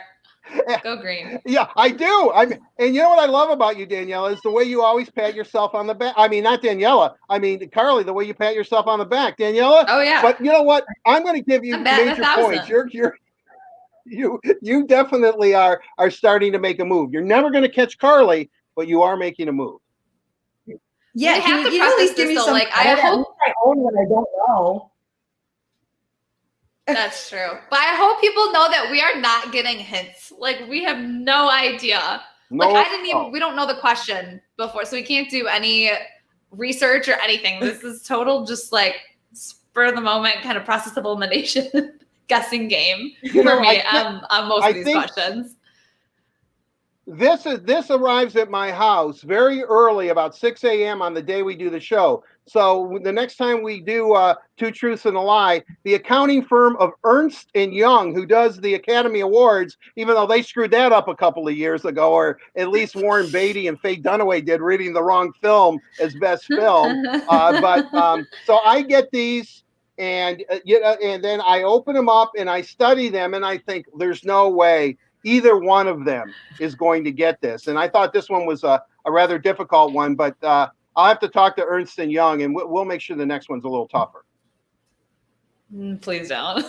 Go green. Yeah, I do. And you know what I love about you, Daniela, is the way you always pat yourself on the back. I mean, not Daniela. I mean, Carly, the way you pat yourself on the back. Daniela? Oh, yeah. But you know what? I'm going to give you major points. You definitely are starting to make a move. You're never going to catch Carly, but you are making a move. Yeah, have to at least give me some. I hope I own what I don't know. That's true. But I hope people know that we are not getting hints. Like, we have no idea. We don't know the question before, so we can't do any research or anything. This is total just like spur of the moment kind of process of elimination guessing game for me on most of these questions. This arrives at my house very early, about 6 a.m. on the day we do the show. So the next time we do Two Truths and a Lie, the accounting firm of Ernst & Young, who does the Academy Awards, even though they screwed that up a couple of years ago, or at least Warren Beatty and Faye Dunaway did, reading the wrong film as best film. So I get these, and then I open them up and I study them, and I think there's no way either one of them is going to get this. And I thought this one was a rather difficult one, but I'll have to talk to Ernst & Young, and we'll make sure the next one's a little tougher. Please don't.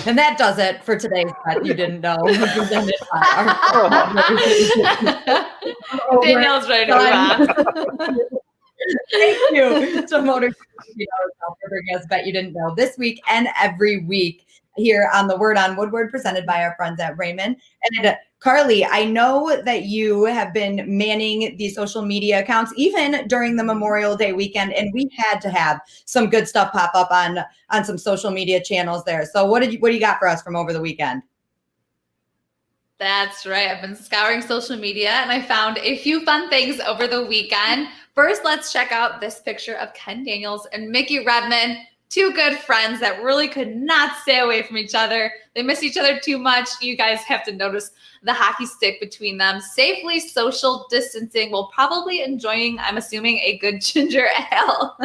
And that does it for today's Bet You Didn't Know. Danielle's ready to move on. Thank you to Motor for bringing us Bet You Didn't Know this week and every week here on the Word on Woodward, presented by our friends at Rehmann. And Carly, I know that you have been manning these social media accounts even during the Memorial Day weekend, and we had to have some good stuff pop up on some social media channels there. So what do you got for us from over the weekend? That's right. I've been scouring social media and I found a few fun things over the weekend. First, let's check out this picture of Ken Daniels and Mickey Rehmann, two good friends that really could not stay away from each other. They miss each other too much. You guys have to notice the hockey stick between them. Safely social distancing while probably enjoying, I'm assuming, a good ginger ale.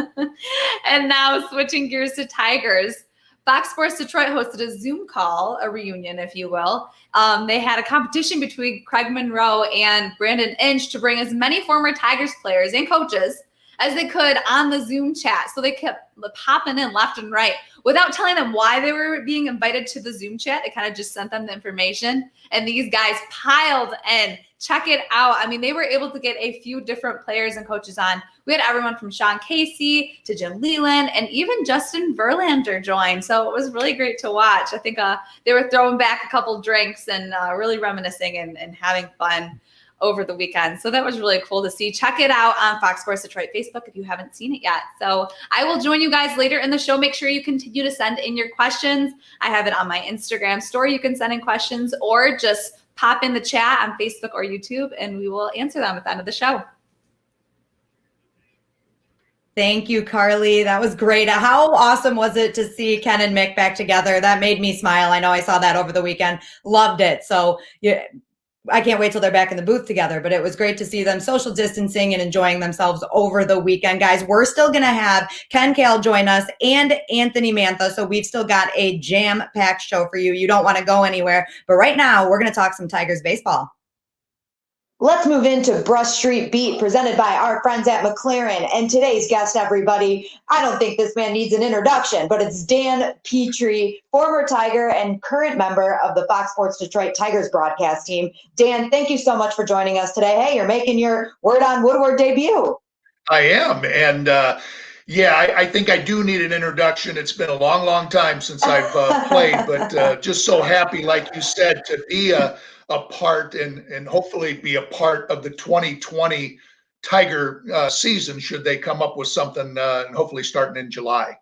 And now switching gears to Tigers. Fox Sports Detroit hosted a Zoom call, a reunion, if you will. They had a competition between Craig Monroe and Brandon Inch to bring as many former Tigers players and coaches as they could on the Zoom chat. So they kept popping in left and right without telling them why they were being invited to the Zoom chat. They kind of just sent them the information, and these guys piled in. Check it out. I mean, they were able to get a few different players and coaches on. We had everyone from Sean Casey to Jim Leland, and even Justin Verlander joined. So it was really great to watch. I think they were throwing back a couple drinks and really reminiscing and having fun over the weekend. So that was really cool to see. Check it out on Fox Sports Detroit Facebook if you haven't seen it yet. So I will join you guys later in the show. Make sure you continue to send in your questions. I have it on my Instagram story. You can send in questions or just pop in the chat on Facebook or YouTube, and we will answer them at the end of the show. Thank you, Carly. That was great. How awesome was it to see Ken and Mick back together? That made me smile. I know I saw that over the weekend. Loved it. So yeah, I can't wait till they're back in the booth together, but it was great to see them social distancing and enjoying themselves over the weekend. Guys, we're still going to have Ken Kale join us and Anthony Mantha. So we've still got a jam-packed show for you. You don't want to go anywhere. But right now, we're going to talk some Tigers baseball. Let's move into Brush Street Beat, presented by our friends at McLaren. And today's guest, everybody, I don't think this man needs an introduction, but it's Dan Petry, former Tiger and current member of the Fox Sports Detroit Tigers broadcast team. Dan, thank you so much for joining us today. Hey, you're making your Word on Woodward debut. I am. And I think I do need an introduction. It's been a long, long time since I've played, but just so happy, like you said, to be a part and hopefully be a part of the 2020 Tiger season, should they come up with something, and hopefully starting in July.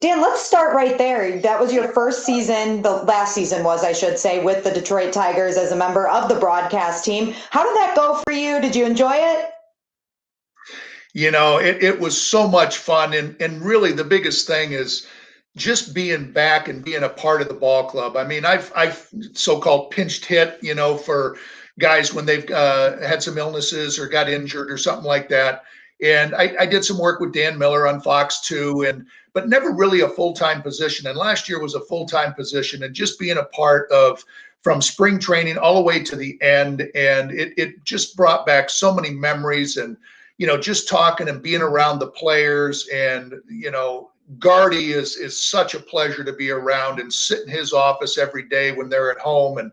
Dan, let's start right there. That was your first season, the last season was, I should say, with the Detroit Tigers as a member of the broadcast team. How did that go for you? Did you enjoy it? You know, it was so much fun. And really the biggest thing is just being back and being a part of the ball club. I mean, I've so-called pinched hit, you know, for guys when they've had some illnesses or got injured or something like that. And I did some work with Dan Miller on Fox too, but never really a full-time position. And last year was a full-time position, and just being a part of from spring training all the way to the end. And it just brought back so many memories, and, you know, just talking and being around the players. And, you know, Gardy is such a pleasure to be around, and sit in his office every day when they're at home and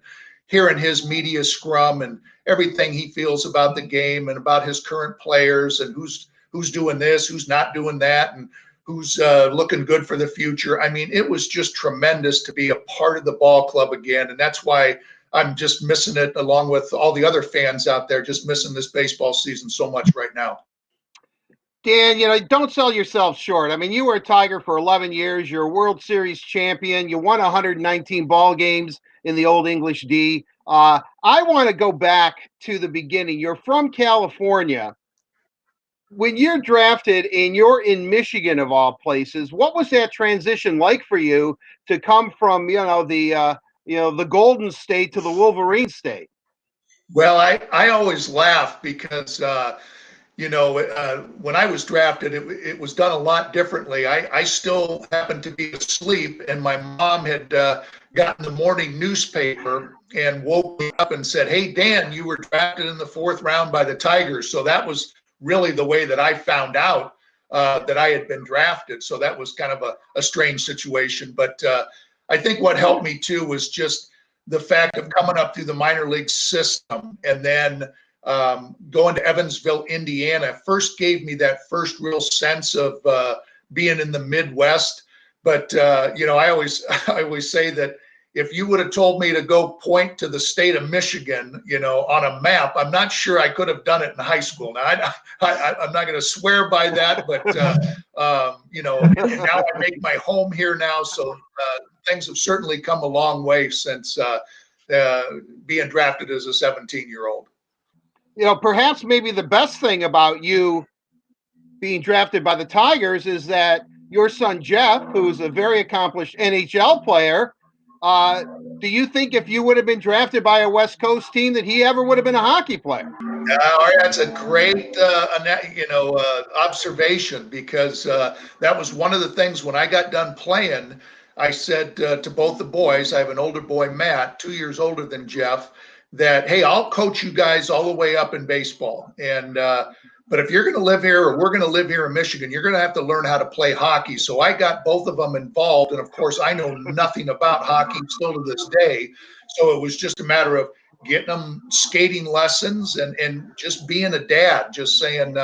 hearing his media scrum and everything he feels about the game and about his current players, and who's doing this, who's not doing that, and who's looking good for the future. I mean, it was just tremendous to be a part of the ball club again. And that's why I'm just missing it, along with all the other fans out there, just missing this baseball season so much right now. Dan, you know, don't sell yourself short. I mean, you were a Tiger for 11 years. You're a World Series champion. You won 119 ball games in the Old English D. I want to go back to the beginning. You're from California. When you're drafted and you're in Michigan, of all places, what was that transition like for you to come from, the Golden State to the Wolverine State? Well, I always laugh because when I was drafted, it was done a lot differently. I still happened to be asleep, and my mom had gotten the morning newspaper and woke me up and said, "Hey, Dan, you were drafted in the 4th round by the Tigers." So that was really the way that I found out that I had been drafted. So that was kind of a strange situation. But I think what helped me too was just the fact of coming up through the minor league system, and then going to Evansville, Indiana, first gave me that first real sense of being in the Midwest. But I always say that if you would have told me to go point to the state of Michigan, on a map, I'm not sure I could have done it in high school. Now, I'm not going to swear by that, but now I make my home here now, so things have certainly come a long way since being drafted as a 17-year-old. Perhaps maybe the best thing about you being drafted by the Tigers is that your son, Jeff, who's a very accomplished NHL player, do you think if you would have been drafted by a West Coast team that he ever would have been a hockey player? That's a great, observation, because that was one of the things when I got done playing. I said to both the boys, I have an older boy, Matt, 2 years older than Jeff, that, hey, I'll coach you guys all the way up in baseball. And But if you're going to live here, or we're going to live here in Michigan, you're going to have to learn how to play hockey. So I got both of them involved. And of course, I know nothing about hockey still to this day. So it was just a matter of getting them skating lessons and just being a dad, just saying,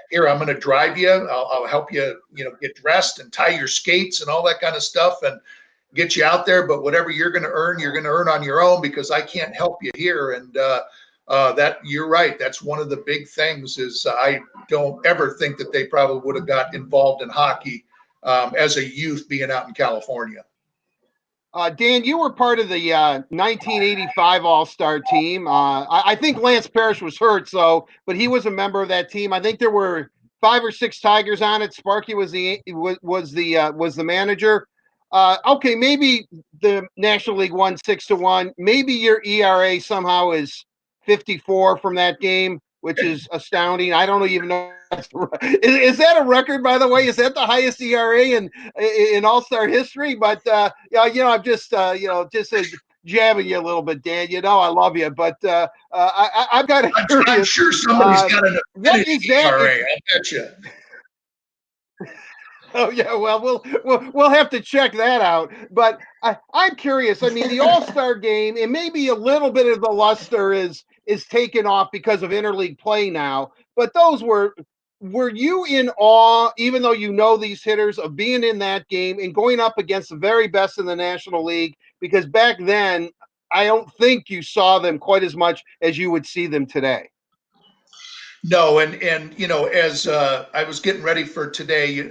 here, I'm going to drive you. I'll help you, get dressed and tie your skates and all that kind of stuff and get you out there. But whatever you're going to earn on your own, because I can't help you here. And that you're right. That's one of the big things is I don't ever think that they probably would have got involved in hockey as a youth being out in California. Dan, you were part of the 1985 All-Star team. I think Lance Parrish was hurt, but he was a member of that team. I think there were 5 or 6 Tigers on it. Sparky was the manager. Okay, maybe the National League won 6-1. Maybe your ERA somehow is 54 from that game, which is astounding. I don't even know. Is that a record, by the way? Is that the highest ERA in All-Star history? But I'm just jabbing you a little bit, Dan. I love you, but I've got to. I'm sure somebody's got an what is that ERA. I bet you. Oh yeah, well we'll have to check that out. But I'm curious. I mean, the All-Star game, and maybe a little bit of the luster is taken off because of interleague play now. But those were you in awe, even though you know these hitters, of being in that game and going up against the very best in the National League? Because back then, I don't think you saw them quite as much as you would see them today. No, and as I was getting ready for today,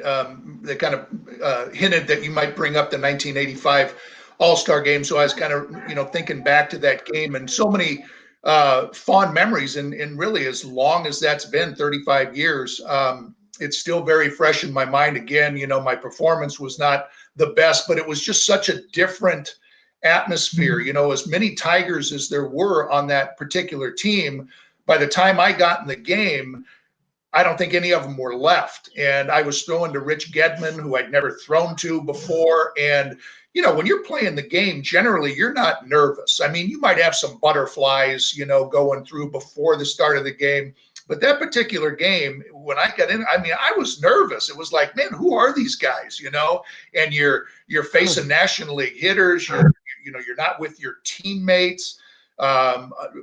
they kind of hinted that you might bring up the 1985 All-Star game. So I was kind of thinking back to that game, and so many fond memories, and really as long as that's been 35 years, it's still very fresh in my mind. Again, my performance was not the best, but it was just such a different atmosphere. As many Tigers as there were on that particular team, by the time I got in the game, I don't think any of them were left. And I was throwing to Rich Gedman, who I'd never thrown to before. And, when you're playing the game, generally you're not nervous. I mean, you might have some butterflies, going through before the start of the game. But that particular game, when I got in, I mean, I was nervous. It was like, man, who are these guys, And you're facing National League hitters. You're not with your teammates.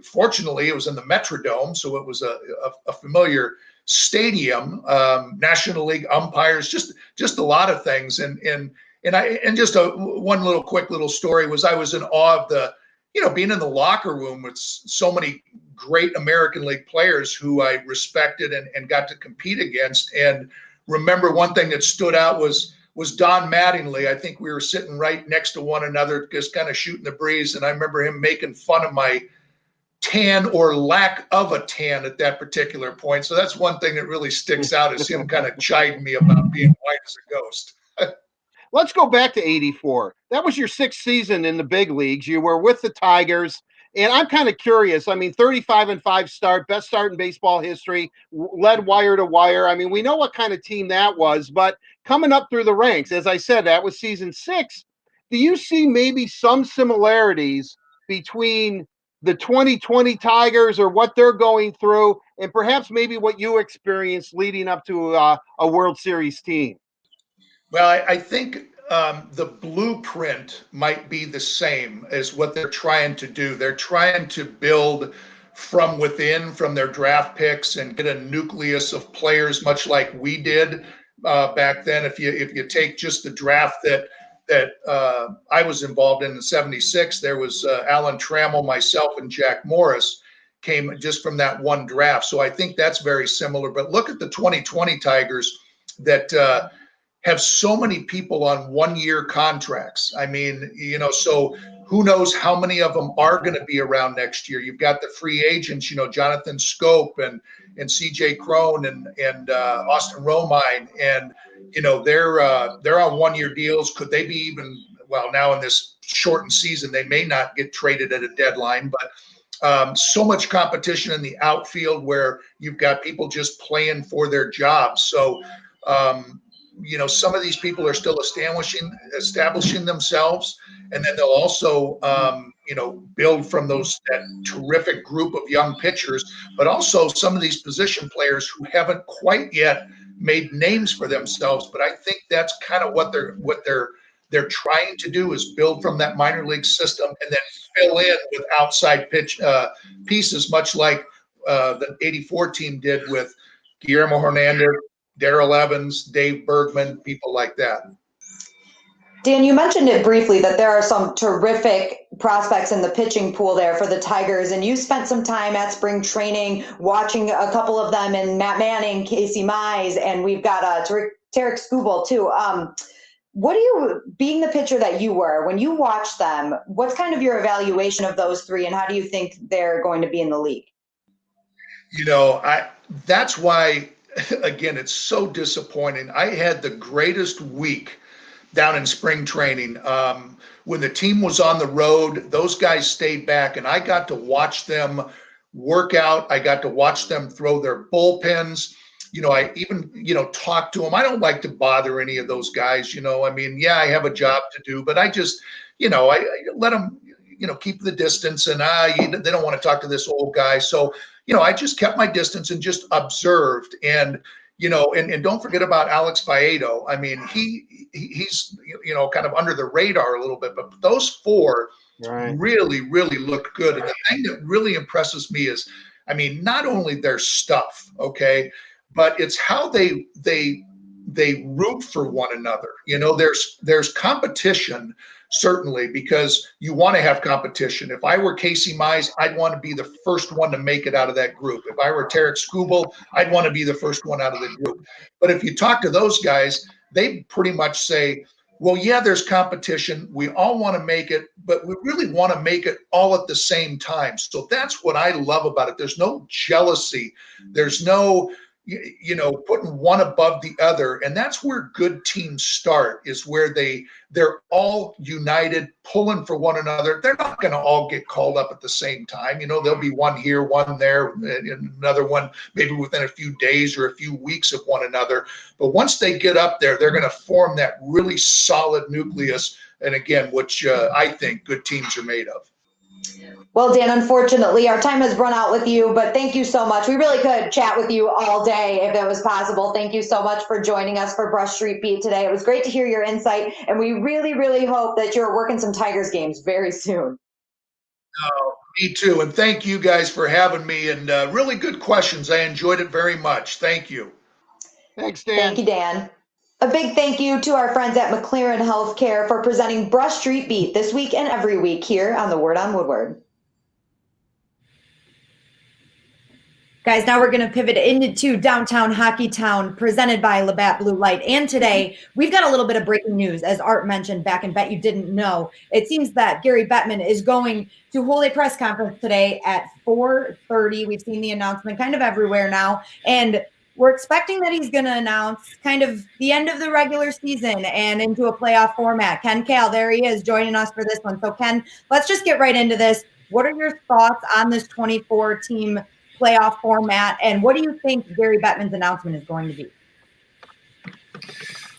Fortunately, it was in the Metrodome, so it was a familiar stadium. National League umpires, just a lot of things, and just one little quick little story was I was in awe of the being in the locker room with so many great American League players who I respected and got to compete against. And remember, one thing that stood out was Don Mattingly. I think we were sitting right next to one another, just kind of shooting the breeze. And I remember him making fun of my tan or lack of a tan at that particular point. So that's one thing that really sticks out, is him kind of chiding me about being white as a ghost. Let's go back to 84. That was your 6th season in the big leagues. You were with the Tigers. And I'm kind of curious. I mean, 35-5 start, best start in baseball history, led wire to wire. I mean, we know what kind of team that was, but coming up through the ranks, as I said, that was season 6. Do you see maybe some similarities between the 2020 Tigers or what they're going through, and perhaps maybe what you experienced leading up to a World Series team? Well, I think the blueprint might be the same as what they're trying to do. They're trying to build from within, from their draft picks, and get a nucleus of players, much like we did back then. If you take just the draft that I was involved in '76, there was Alan Trammell, myself, and Jack Morris came just from that one draft. So I think that's very similar. But look at the 2020 Tigers that have so many people on 1-year contracts. I mean, so who knows how many of them are going to be around next year. You've got the free agents, Jonathan Scope and CJ Crone and Austin Romine, and they're on 1-year deals. Could they be even, well, now in this shortened season, they may not get traded at a deadline, but so much competition in the outfield where you've got people just playing for their jobs. So some of these people are still establishing themselves, and then they'll also, build from that terrific group of young pitchers, but also some of these position players who haven't quite yet made names for themselves. But I think that's kind of what they're trying to do, is build from that minor league system and then fill in with outside pitch pieces, much like the '84 team did with Guillermo Hernandez, Darrell Evans, Dave Bergman, people like that. Dan, you mentioned it briefly that there are some terrific prospects in the pitching pool there for the Tigers, and you spent some time at spring training watching a couple of them, in Matt Manning, Casey Mize, and we've got Tarek Skubal too. What do you, being the pitcher that you were, when you watch them, what's kind of your evaluation of those three, and how do you think they're going to be in the league? That's why, again, it's so disappointing. I had the greatest week down in spring training. When the team was on the road, those guys stayed back, and I got to watch them work out. I got to watch them throw their bullpens. I even, talk to them. I don't like to bother any of those guys. I have a job to do, but I just, I let them, keep the distance, and they don't want to talk to this old guy. So, I just kept my distance and just observed. And, and don't forget about Alex Faedo. I mean, he's, kind of under the radar a little bit, but those four really, really look good. And the thing that really impresses me is, not only their stuff, okay, but it's how they root for one another. There's competition, certainly, because you want to have competition. If I were Casey Mize, I'd want to be the first one to make it out of that group. If I were Tarek Skubal, I'd want to be the first one out of the group. But if you talk to those guys, they pretty much say, well, yeah, there's competition. We all want to make it, but we really want to make it all at the same time. So that's what I love about it. There's no jealousy. There's no putting one above the other. And that's where good teams start, is where they're all united, pulling for one another. They're not going to all get called up at the same time. There'll be one here, one there, and another one maybe within a few days or a few weeks of one another. But once they get up there, they're going to form that really solid nucleus. And again, which I think good teams are made of. Well, Dan, unfortunately, our time has run out with you, but thank you so much. We really could chat with you all day if it was possible. Thank you so much for joining us for Brush Street Beat today. It was great to hear your insight, and we really, really hope that you're working some Tigers games very soon. Me too, and thank you guys for having me, and really good questions. I enjoyed it very much. Thank you. Thanks, Dan. Thank you, Dan. A big thank you to our friends at McLaren Healthcare for presenting Brush Street Beat this week and every week here on the Word on Woodward. Guys, now we're going to pivot into Downtown Hockey Town, presented by Labatt Blue Light. And today, we've got a little bit of breaking news. As Art mentioned back in Bet You Didn't Know, it seems that Gary Bettman is going to hold a press conference today at 4:30. We've seen the announcement kind of everywhere now. And we're expecting that he's going to announce kind of the end of the regular season and into a playoff format. Ken Kale, there he is, joining us for this one. So, Ken, let's just get right into this. What are your thoughts on this 24-team playoff format, and what do you think Gary Bettman's announcement is going to be?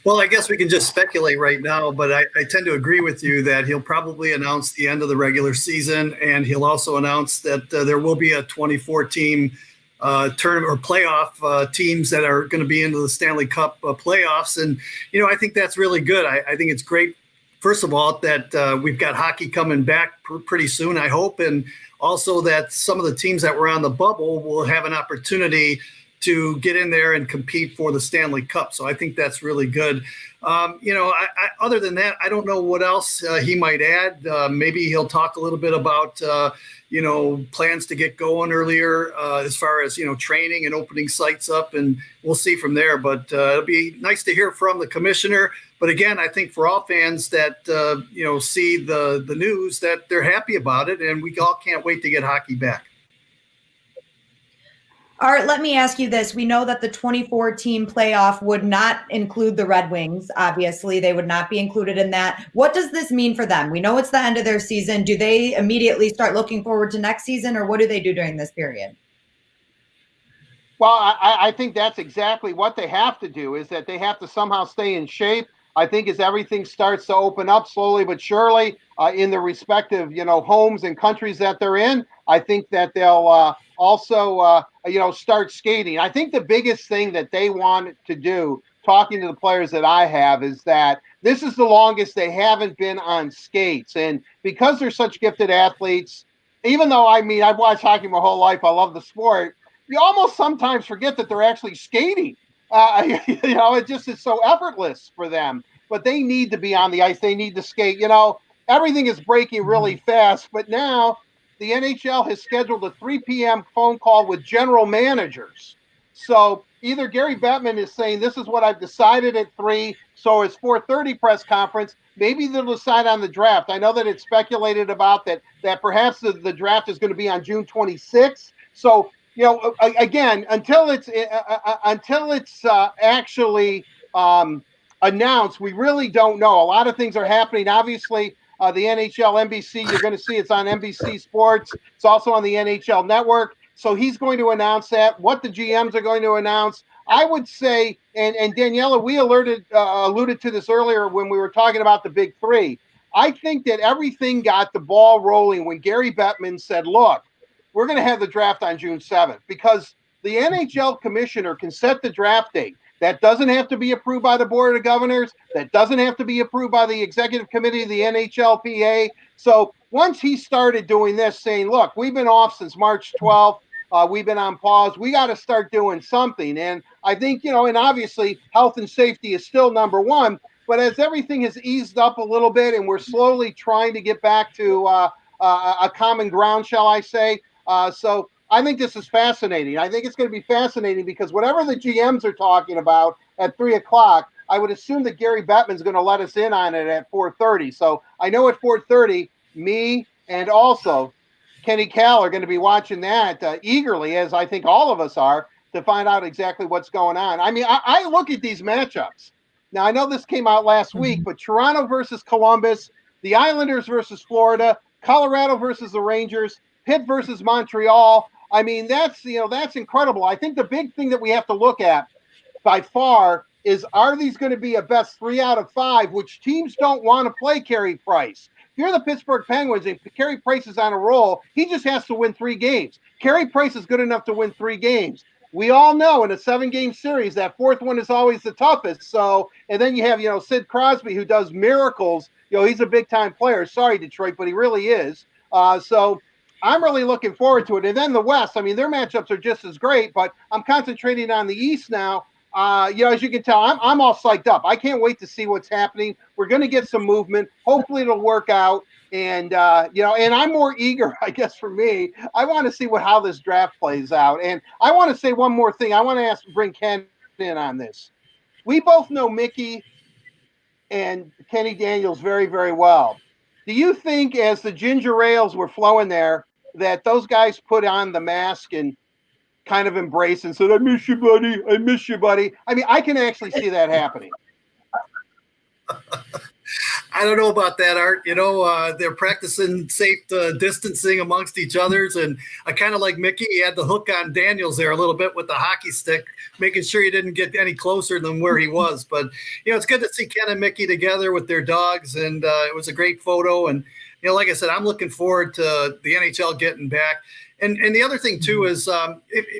Well, I guess we can just speculate right now, but I tend to agree with you that he'll probably announce the end of the regular season, and he'll also announce that there will be a 24-team tournament or playoff teams that are going to be into the Stanley Cup playoffs. And, I think that's really good. I think it's great, first of all, that we've got hockey coming back pretty soon, I hope, and also that some of the teams that were on the bubble will have an opportunity to get in there and compete for the Stanley Cup. So I think that's really good. Other than that, I don't know what else he might add. Maybe he'll talk a little bit about, plans to get going earlier as far as, training and opening sites up, and we'll see from there. But it'll be nice to hear from the commissioner. But again, I think for all fans that, see the news, that they're happy about it, and we all can't wait to get hockey back. Art, let me ask you this. We know that the 24-team playoff would not include the Red Wings. Obviously, they would not be included in that. What does this mean for them? We know it's the end of their season. Do they immediately start looking forward to next season, or what do they do during this period? Well, I think that's exactly what they have to do, is that they have to somehow stay in shape. I think as everything starts to open up slowly but surely in the respective, homes and countries that they're in, I think that they'll also, start skating. I think the biggest thing that they want to do, talking to the players that I have, is that this is the longest they haven't been on skates. And because they're such gifted athletes, even though, I've watched hockey my whole life, I love the sport, you almost sometimes forget that they're actually skating. It just is so effortless for them. But they need to be on the ice. They need to skate. Everything is breaking really fast. But now the NHL has scheduled a 3 p.m. phone call with general managers. So either Gary Bettman is saying, this is what I've decided at 3, so it's 4:30 press conference. Maybe they'll decide on the draft. I know that it's speculated about that perhaps the draft is going to be on June 26th. So again, until it's actually announced, we really don't know. A lot of things are happening. Obviously, the NHL, NBC, you're going to see it's on NBC Sports. It's also on the NHL Network. So he's going to announce that. What the GMs are going to announce, I would say, and Daniela, we alluded to this earlier when we were talking about the big three. I think that everything got the ball rolling when Gary Bettman said, look, we're going to have the draft on June 7th, because the NHL commissioner can set the draft date. That doesn't have to be approved by the Board of Governors. That doesn't have to be approved by the Executive Committee of the NHLPA. So once he started doing this, saying, look, we've been off since March 12th. We've been on pause. We got to start doing something. And I think, and obviously health and safety is still number one. But as everything has eased up a little bit and we're slowly trying to get back to a common ground, shall I say, so I think this is fascinating. I think it's going to be fascinating because whatever the GMs are talking about at 3 o'clock, I would assume that Gary Bettman's going to let us in on it at 4:30. So I know at 4:30, me and also Kenny Cal are going to be watching that eagerly, as I think all of us are, to find out exactly what's going on. I look at these matchups. Now, I know this came out last week, but Toronto versus Columbus, the Islanders versus Florida, Colorado versus the Rangers, Pitt versus Montreal. That's incredible. I think the big thing that we have to look at by far is, are these going to be a best 3 out of 5, which teams don't want to play Carey Price. If you're the Pittsburgh Penguins and Carey Price is on a roll, he just has to win 3 games. Carey Price is good enough to win 3 games. We all know in a 7-game series, that fourth one is always the toughest. So, and then you have, Sid Crosby, who does miracles. He's a big time player. Sorry, Detroit, but he really is. So I'm really looking forward to it. And then the West, their matchups are just as great, but I'm concentrating on the East now. As you can tell, I'm all psyched up. I can't wait to see what's happening. We're going to get some movement. Hopefully it'll work out. And, and I'm more eager, I guess, for me. I want to see how this draft plays out. And I want to say one more thing. I want to bring Ken in on this. We both know Mickey and Kenny Daniels very, very well. Do you think, as the ginger ales were flowing there, that those guys put on the mask and kind of embrace and said, I miss you, buddy. I miss you, buddy. I can actually see that happening. I don't know about that, Art. They're practicing safe distancing amongst each others. And I kind of like Mickey. He had the hook on Daniels there a little bit with the hockey stick, making sure he didn't get any closer than where he was. But, it's good to see Ken and Mickey together with their dogs. And it was a great photo. And, like I said, I'm looking forward to the NHL getting back. And the other thing, too, is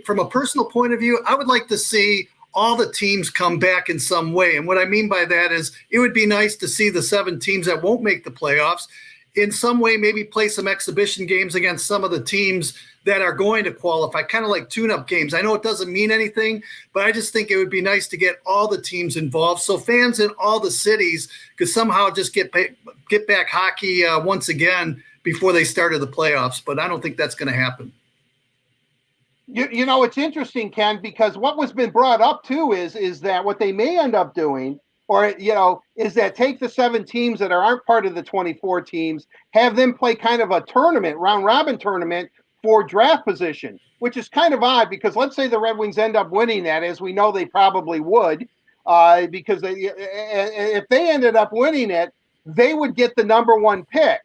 from a personal point of view, I would like to see all the teams come back in some way. And what I mean by that is it would be nice to see the 7 teams that won't make the playoffs in some way, maybe play some exhibition games against some of the teams that are going to qualify, kind of like tune-up games. I know it doesn't mean anything, but I just think it would be nice to get all the teams involved so fans in all the cities could somehow just get back hockey once again before they started the playoffs. But I don't think that's going to happen. It's interesting, Ken, because what was been brought up too is that what they may end up doing, or is that take the 7 teams that aren't part of the 24 teams, have them play kind of a tournament, round robin tournament for draft position, which is kind of odd because let's say the Red Wings end up winning that, as we know they probably would, because if they ended up winning it, they would get the number 1 pick.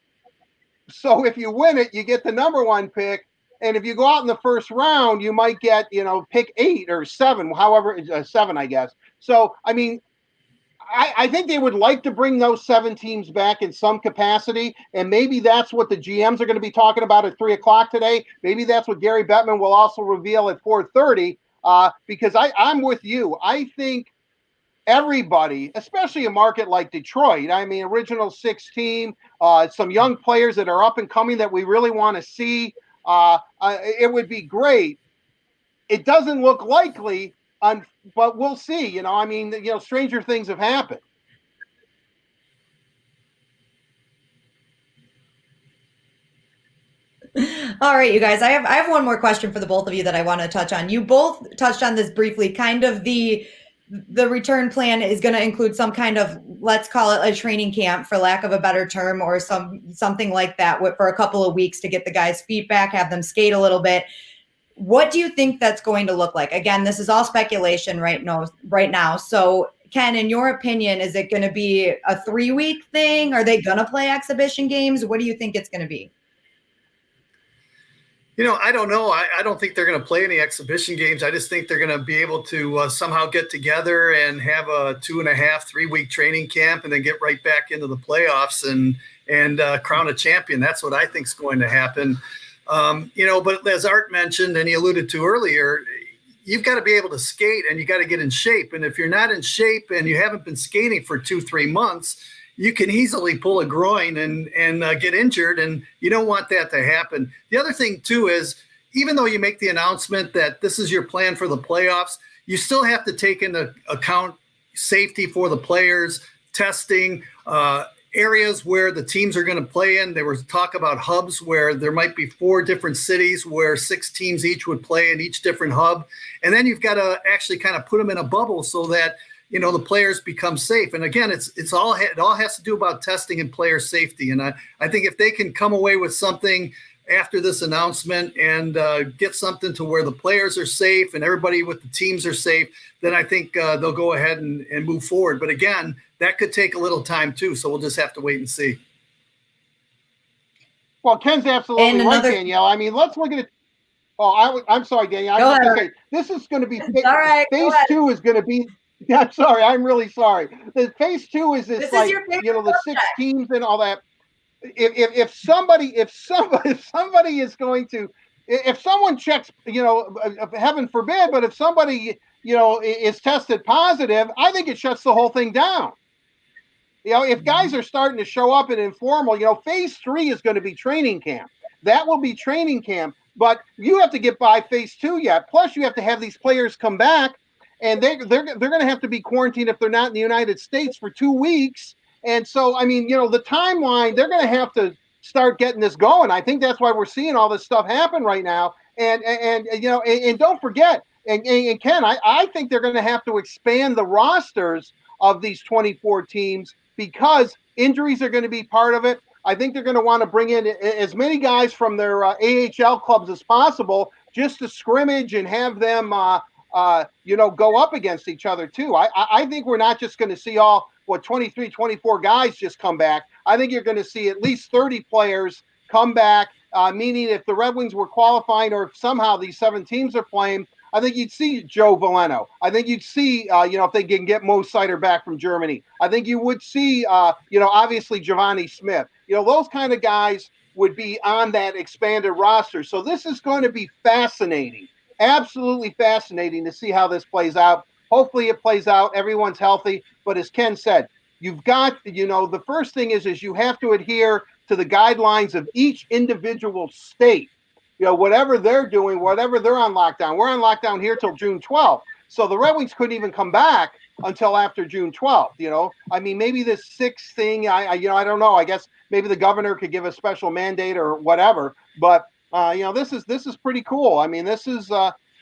So if you win it, you get the number 1 pick. And if you go out in the first round, you might get, pick 8 or 7, however, 7, I guess. So, I mean, I think they would like to bring those 7 teams back in some capacity, and maybe that's what the GMs are going to be talking about at 3:00 today. Maybe that's what Gary Bettman will also reveal at 4:30. Because I'm with you. I think everybody, especially a market like Detroit, I mean, original 6 team, some young players that are up and coming that we really want to see. It would be great. It doesn't look likely, but we'll see. I mean, stranger things have happened. All right, you guys, I have one more question for the both of you that I want to touch on. You both touched on this briefly. Kind of the return plan is going to include some kind of, let's call it a training camp for lack of a better term, or something like that for a couple of weeks to get the guys' feet back, have them skate a little bit. What do you think that's going to look like? Again, this is all speculation right now. So Ken, in your opinion, is it going to be a 3-week thing? Are they going to play exhibition games? What do you think it's going to be? I don't know. I don't think they're going to play any exhibition games. I just think they're going to be able to somehow get together and have a 2.5, 3-week training camp and then get right back into the playoffs and crown a champion. That's what I think is going to happen. But as Art mentioned, and he alluded to earlier, you've got to be able to skate and you got to get in shape. And if you're not in shape and you haven't been skating for 2-3 months, you can easily pull a groin and get injured, and you don't want that to happen. The other thing, too, is even though you make the announcement that this is your plan for the playoffs, you still have to take into account safety for the players, testing, areas where the teams are going to play in. There was talk about hubs where there might be 4 different cities where 6 teams each would play in each different hub. And then you've got to actually kind of put them in a bubble so that the players become safe. And again, it all has to do about testing and player safety. And I think if they can come away with something after this announcement and get something to where the players are safe and everybody with the teams are safe, then I think they'll go ahead and move forward. But again, that could take a little time too. So we'll just have to wait and see. Well, Ken's absolutely right, Danielle. I mean, let's look at it. Oh, I'm sorry, Danielle. I was going to say, this is going to be phase 2 is going to be. Yeah, I'm sorry. I'm really sorry. The phase 2 is this like, the 6 teams and all that. If somebody is going to, if someone checks, heaven forbid, but if somebody, is tested positive, I think it shuts the whole thing down. If guys are starting to show up in informal, phase 3 is going to be training camp. That will be training camp, but you have to get by phase 2 yet. Plus, you have to have these players come back. And they're going to have to be quarantined if they're not in the United States for 2 weeks. And so, I mean, the timeline, they're going to have to start getting this going. I think that's why we're seeing all this stuff happen right now. And don't forget, and Ken, I think they're going to have to expand the rosters of these 24 teams because injuries are going to be part of it. I think they're going to want to bring in as many guys from their AHL clubs as possible just to scrimmage and have them go up against each other too. I think we're not just going to see 23, 24 guys just come back. I think you're going to see at least 30 players come back, meaning if the Red Wings were qualifying or if somehow these 7 teams are playing, I think you'd see Joe Veleno. I think you'd see, if they can get Mo Seider back from Germany. I think you would see, obviously Giovanni Smith. Those kind of guys would be on that expanded roster. So this is going to be fascinating. Absolutely fascinating to see how this plays out. Hopefully it plays out. Everyone's healthy. But as Ken said, you've got, the first thing is you have to adhere to the guidelines of each individual state. Whatever they're doing, whatever they're on lockdown. We're on lockdown here till June 12th. So the Red Wings couldn't even come back until after June 12th. I mean, maybe this 6th thing, I don't know. I guess maybe the governor could give a special mandate or whatever. But this is pretty cool. I mean, this is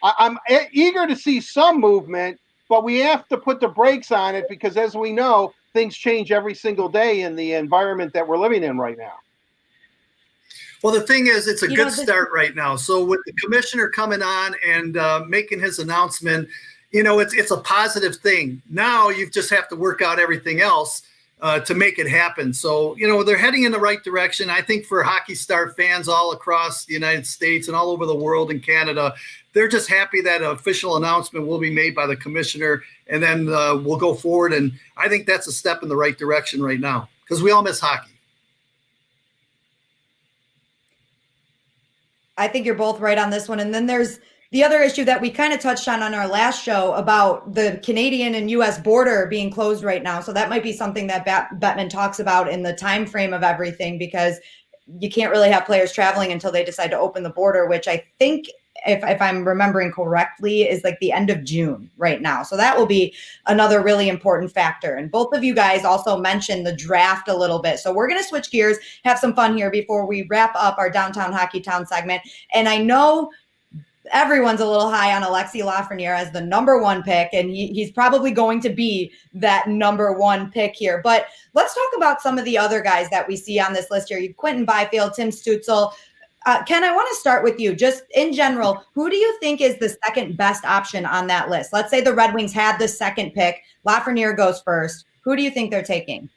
I'm eager to see some movement, but we have to put the brakes on it because, as we know, things change every single day in the environment that we're living in right now. Well, the thing is, it's a good start right now. So with the commissioner coming on and making his announcement, it's a positive thing. Now you just have to work out everything else. to make it happen. So, they're heading in the right direction. I think for Hockey Star fans all across the United States and all over the world and Canada, they're just happy that an official announcement will be made by the commissioner, and then we'll go forward. And I think that's a step in the right direction right now because we all miss hockey. I think you're both right on this one. And then there's the other issue that we kind of touched on our last show about the Canadian and U.S. border being closed right now. So that might be something that Bettman talks about in the time frame of everything, because you can't really have players traveling until they decide to open the border, which I think, if I'm remembering correctly, is like the end of June right now. So that will be another really important factor. And both of you guys also mentioned the draft a little bit. So we're going to switch gears, have some fun here before we wrap up our Downtown Hockey Town segment. And I know everyone's a little high on Alexis Lafreniere as the number one pick, and he's probably going to be that number one pick here. But let's talk about some of the other guys that we see on this list here. Quentin Byfield, Tim Stützle. Ken, I want to start with you. Just in general, who do you think is the second best option on that list? Let's say the Red Wings had the second pick. Lafreniere goes first. Who do you think they're taking?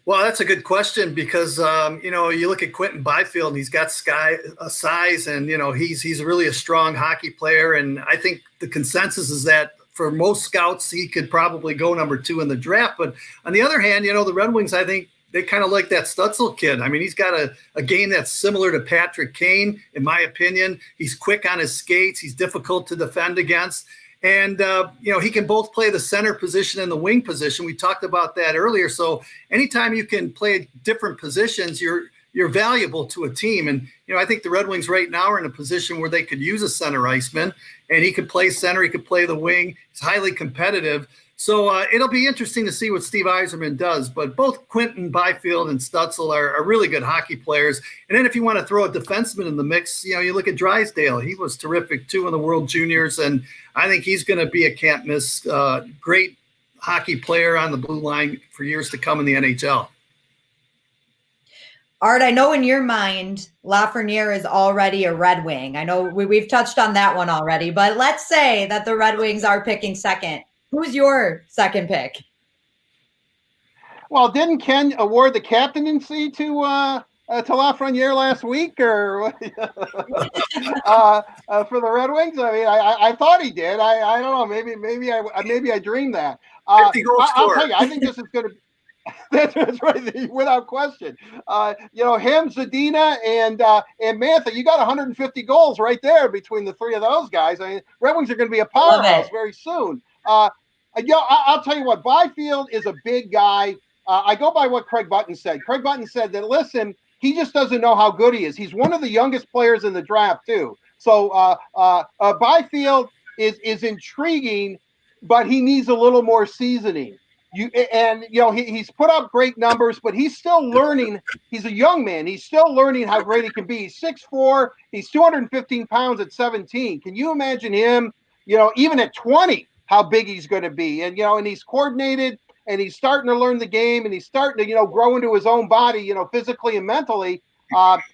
Well, that's a good question because, you look at Quentin Byfield and he's got size and, he's really a strong hockey player. And I think the consensus is that for most scouts, he could probably go number 2 in the draft. But on the other hand, the Red Wings, I think they kind of like that Stützle kid. I mean, he's got a game that's similar to Patrick Kane, in my opinion. He's quick on his skates. He's difficult to defend against. And, he can both play the center position and the wing position. We talked about that earlier. So anytime you can play different positions, you're valuable to a team. And, I think the Red Wings right now are in a position where they could use a center iceman, and he could play center. He could play the wing. He's highly competitive. So it'll be interesting to see what Steve Yzerman does. But both Quentin Byfield and Stützle are really good hockey players. And then if you want to throw a defenseman in the mix, you look at Drysdale. He was terrific, too, in the World Juniors. And I think he's going to be a can't-miss great hockey player on the blue line for years to come in the NHL. Art, I know in your mind, Lafreniere is already a Red Wing. I know we've touched on that one already. But let's say that the Red Wings are picking second. Who's your second pick? Well, didn't Ken award the captaincy to Lafreniere last week, or for the Red Wings? I mean, I thought he did. I don't know. Maybe I dreamed that. I'll tell you, I think this is going to. That's right, without question. Him, Zadina, and Mantha, you got 150 goals right there between the three of those guys. I mean, Red Wings are going to be a powerhouse very soon. I'll tell you what, Byfield is a big guy. I go by what Craig Button said. Craig Button said that, listen, he just doesn't know how good he is. He's one of the youngest players in the draft, too. So Byfield is intriguing, but he needs a little more seasoning. He's put up great numbers, but he's still learning. He's a young man. He's still learning how great he can be. He's 6'4". He's 215 pounds at 17. Can you imagine him, even at 20, how big he's going to be? And, and he's coordinated, and he's starting to learn the game, and he's starting to, grow into his own body, physically and mentally.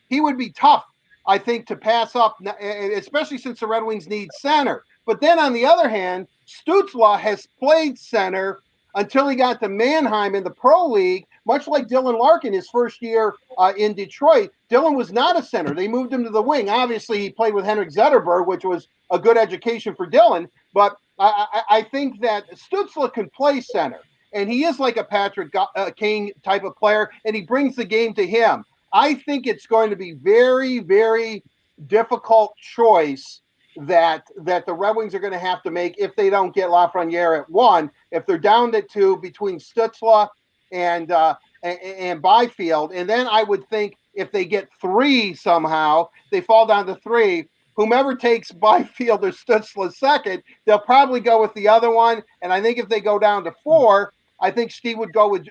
He would be tough, I think, to pass up, especially since the Red Wings need center. But then on the other hand, Stützle has played center until he got to Mannheim in the Pro League, much like Dylan Larkin his first year in Detroit. Dylan was not a center. They moved him to the wing. Obviously, he played with Henrik Zetterberg, which was a good education for Dylan. But I think that Stützle can play center, and he is like a Patrick Kane type of player, and he brings the game to him. I think it's going to be very, very difficult choice that the Red Wings are going to have to make if they don't get Lafreniere at 1. If they're down to 2 between Stützle and Byfield, and then I would think if they get 3 somehow, they fall down to 3. Whomever takes Byfield or Stützle second, they'll probably go with the other one. And I think if they go down to 4, I think Steve would go with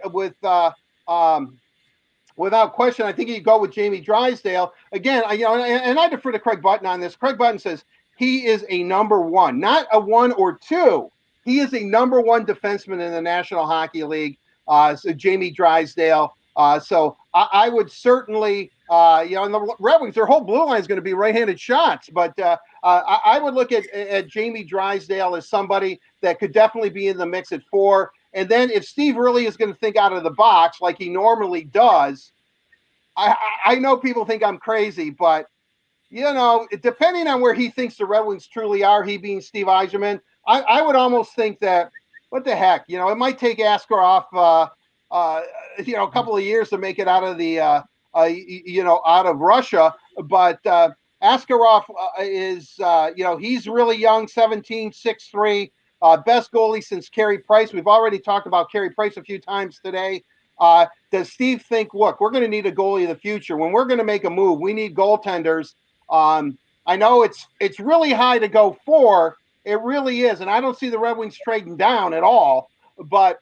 without question. I think he'd go with Jamie Drysdale again. And I defer to Craig Button on this. Craig Button says he is a number 1, not a 1 or 2. He is a number 1 defenseman in the National Hockey League. So Jamie Drysdale. So I would certainly, and the Red Wings, their whole blue line is going to be right-handed shots. But I would look at Jamie Drysdale as somebody that could definitely be in the mix at 4. And then if Steve really is going to think out of the box like he normally does, I know people think I'm crazy, but depending on where he thinks the Red Wings truly are, he being Steve Yzerman, I would almost think that, what the heck, it might take Askarov, a couple of years to make it out of the, out of Russia. But Askarov is, he's really young, 17, 6'3", best goalie since Carey Price. We've already talked about Carey Price a few times today. Does Steve think, look, we're going to need a goalie of the future. When we're going to make a move, we need goaltenders. I know it's really high to go for. It really is. And I don't see the Red Wings trading down at all. But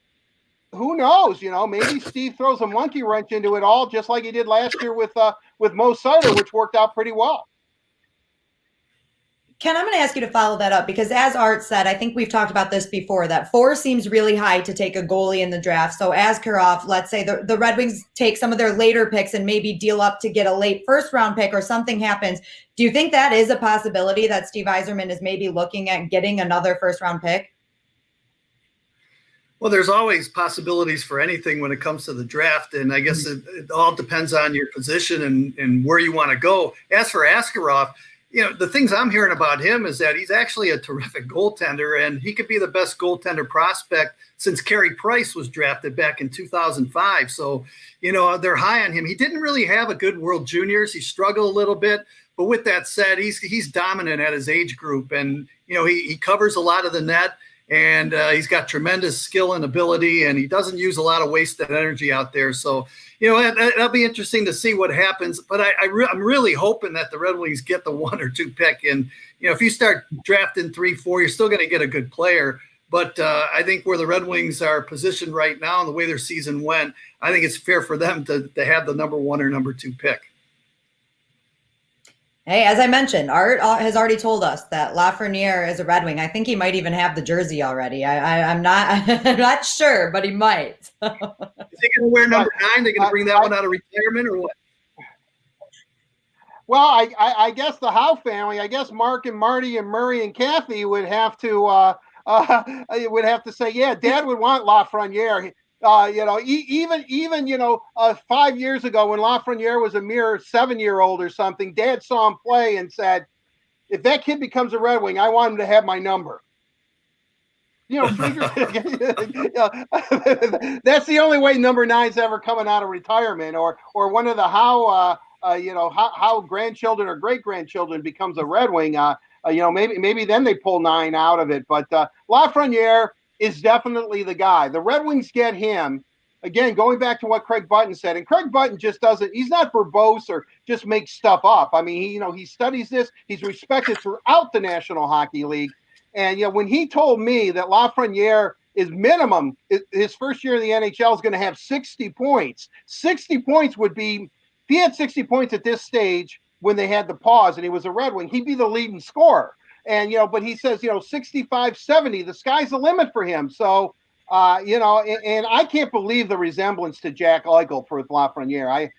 who knows? Maybe Steve throws a monkey wrench into it all, just like he did last year with Mo Seider, which worked out pretty well. Ken, I'm going to ask you to follow that up because as Art said, I think we've talked about this before, that 4 seems really high to take a goalie in the draft. So Askarov, let's say the Red Wings take some of their later picks and maybe deal up to get a late first round pick or something happens. Do you think that is a possibility that Steve Yzerman is maybe looking at getting another first round pick? Well, there's always possibilities for anything when it comes to the draft. And I guess it all depends on your position and where you want to go. As for Askarov, the things I'm hearing about him is that he's actually a terrific goaltender, and he could be the best goaltender prospect since Carey Price was drafted back in 2005. So, they're high on him. He didn't really have a good World Juniors. He struggled a little bit. But with that said, he's dominant at his age group, and, he covers a lot of the net, and he's got tremendous skill and ability, and he doesn't use a lot of wasted energy out there. So, that'll be interesting to see what happens. But I'm really hoping that the Red Wings get the 1 or 2 pick. And, if you start drafting 3, 4, you're still going to get a good player. But I think where the Red Wings are positioned right now and the way their season went, I think it's fair for them to have the number 1 or number 2 pick. Hey, as I mentioned, Art has already told us that Lafreniere is a Red Wing. I think he might even have the jersey already. I'm not sure, but he might. Is he going to wear number 9? They're going to bring that one out of retirement or what? Well, I guess the Howe family, I guess Mark and Marty and Murray and Kathy would have to say, yeah, Dad would want Lafreniere. Even 5 years ago when Lafreniere was a mere 7-year-old or something, Dad saw him play and said, if that kid becomes a Red Wing, I want him to have my number. That's the only way number 9's ever coming out of retirement, or one of the how grandchildren or great grandchildren becomes a Red Wing. Maybe then they pull 9 out of it. But Lafreniere is definitely the guy. The Red Wings get him. Again, going back to what Craig Button said, and Craig Button just he's not verbose or just makes stuff up. I mean, he studies this. He's respected throughout the National Hockey League. And, when he told me that Lafreniere is minimum, his first year in the NHL is going to have 60 points. 60 points would be, if he had 60 points at this stage when they had the pause and he was a Red Wing, he'd be the leading scorer. And, but he says, 65, 70, the sky's the limit for him. So, and I can't believe the resemblance to Jack Eichel for Lafreniere.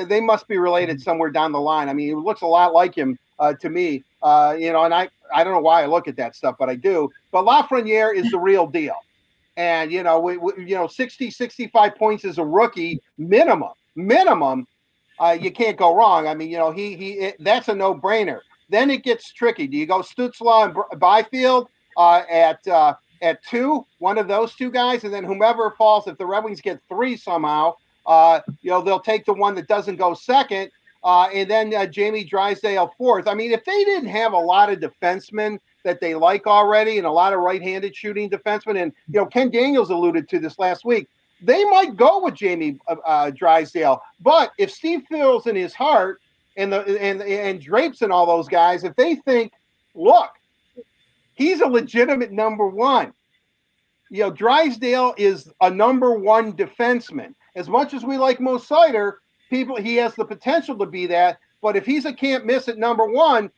They must be related somewhere down the line. I mean, it looks a lot like him to me, and I don't know why I look at that stuff, but I do. But Lafreniere is the real deal. And, 60, 65 points as a rookie minimum. You can't go wrong. I mean, that's a no-brainer. Then it gets tricky. Do you go Stützle and Byfield at 2, one of those 2 guys, and then whomever falls, if the Red Wings get 3 somehow, they'll take the one that doesn't go second, and then Jamie Drysdale 4th. I mean, if they didn't have a lot of defensemen that they like already and a lot of right-handed shooting defensemen, and Ken Daniels alluded to this last week, they might go with Jamie Drysdale. But if Steve feels in his heart and Drapes and all those guys, if they think, look, he's a legitimate number 1. Drysdale is a number 1 defenseman. As much as we like Mo Seider, he has the potential to be that. But if he's a can't miss at number 1,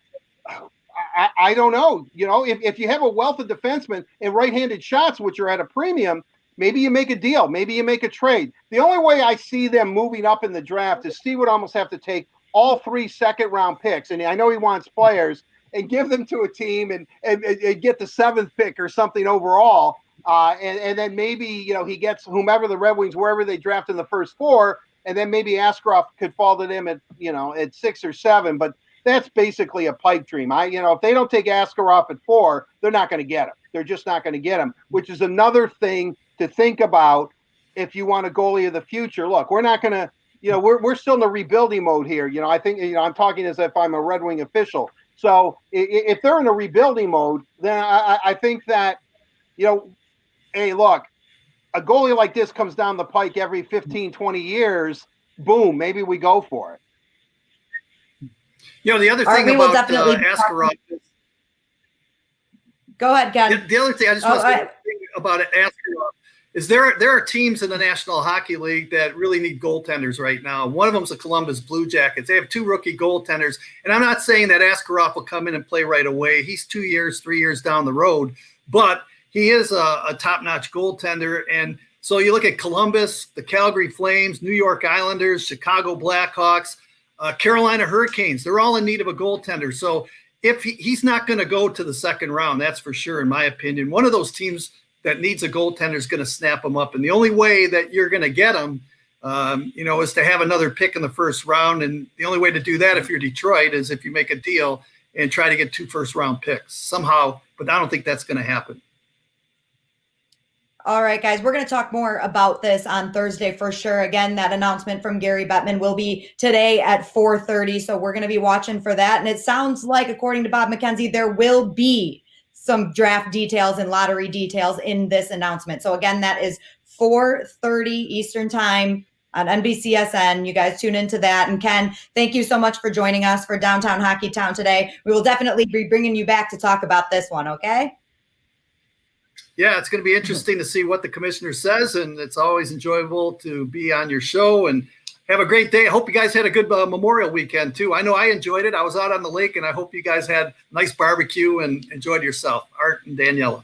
I don't know. If you have a wealth of defensemen and right-handed shots, which are at a premium, maybe you make a deal. Maybe you make a trade. The only way I see them moving up in the draft is Steve would almost have to take all 3 second-round picks, and I know he wants players, and give them to a team and get the 7th pick or something overall. And then maybe, he gets whomever the Red Wings, wherever they draft in the first 4, and then maybe Askarov could fall to them at, at 6 or 7. But that's basically a pipe dream. If they don't take Askarov at 4, they're not going to get him. They're just not going to get him, which is another thing to think about if you want a goalie of the future. Look, we're not going to, we're still in the rebuilding mode here. I think, I'm talking as if I'm a Red Wing official. So if they're in a rebuilding mode, then I think that, hey, look, a goalie like this comes down the pike every 15, 20 years. Boom, maybe we go for it. The other thing about Askarov is, go ahead, Ken. The other thing I just want to say about Askarov is there are teams in the National Hockey League that really need goaltenders right now. One of them is the Columbus Blue Jackets. They have 2 rookie goaltenders, and I'm not saying that Askarov will come in and play right away. He's 2 years, 3 years down the road, but he is a top-notch goaltender. And so you look at Columbus, the Calgary Flames, New York Islanders, Chicago Blackhawks, Carolina Hurricanes. They're all in need of a goaltender. So if he's not going to go to the second round, that's for sure, in my opinion. One of those teams that needs a goaltender is going to snap him up. And the only way that you're going to get him, is to have another pick in the first round. And the only way to do that if you're Detroit is if you make a deal and try to get 2 first-round picks somehow. But I don't think that's going to happen. All right, guys, we're going to talk more about this on Thursday for sure. Again, that announcement from Gary Bettman will be today at 4:30. So we're going to be watching for that. And it sounds like, according to Bob McKenzie, there will be some draft details and lottery details in this announcement. So again, that is 4:30 Eastern time on NBCSN. You guys tune into that. And Ken, thank you so much for joining us for Downtown Hockey Town today. We will definitely be bringing you back to talk about this one. Okay. Yeah, it's going to be interesting to see what the commissioner says, and it's always enjoyable to be on your show. And have a great day. I hope you guys had a good Memorial weekend, too. I know I enjoyed it. I was out on the lake, and I hope you guys had a nice barbecue and enjoyed yourself. Art and Daniela.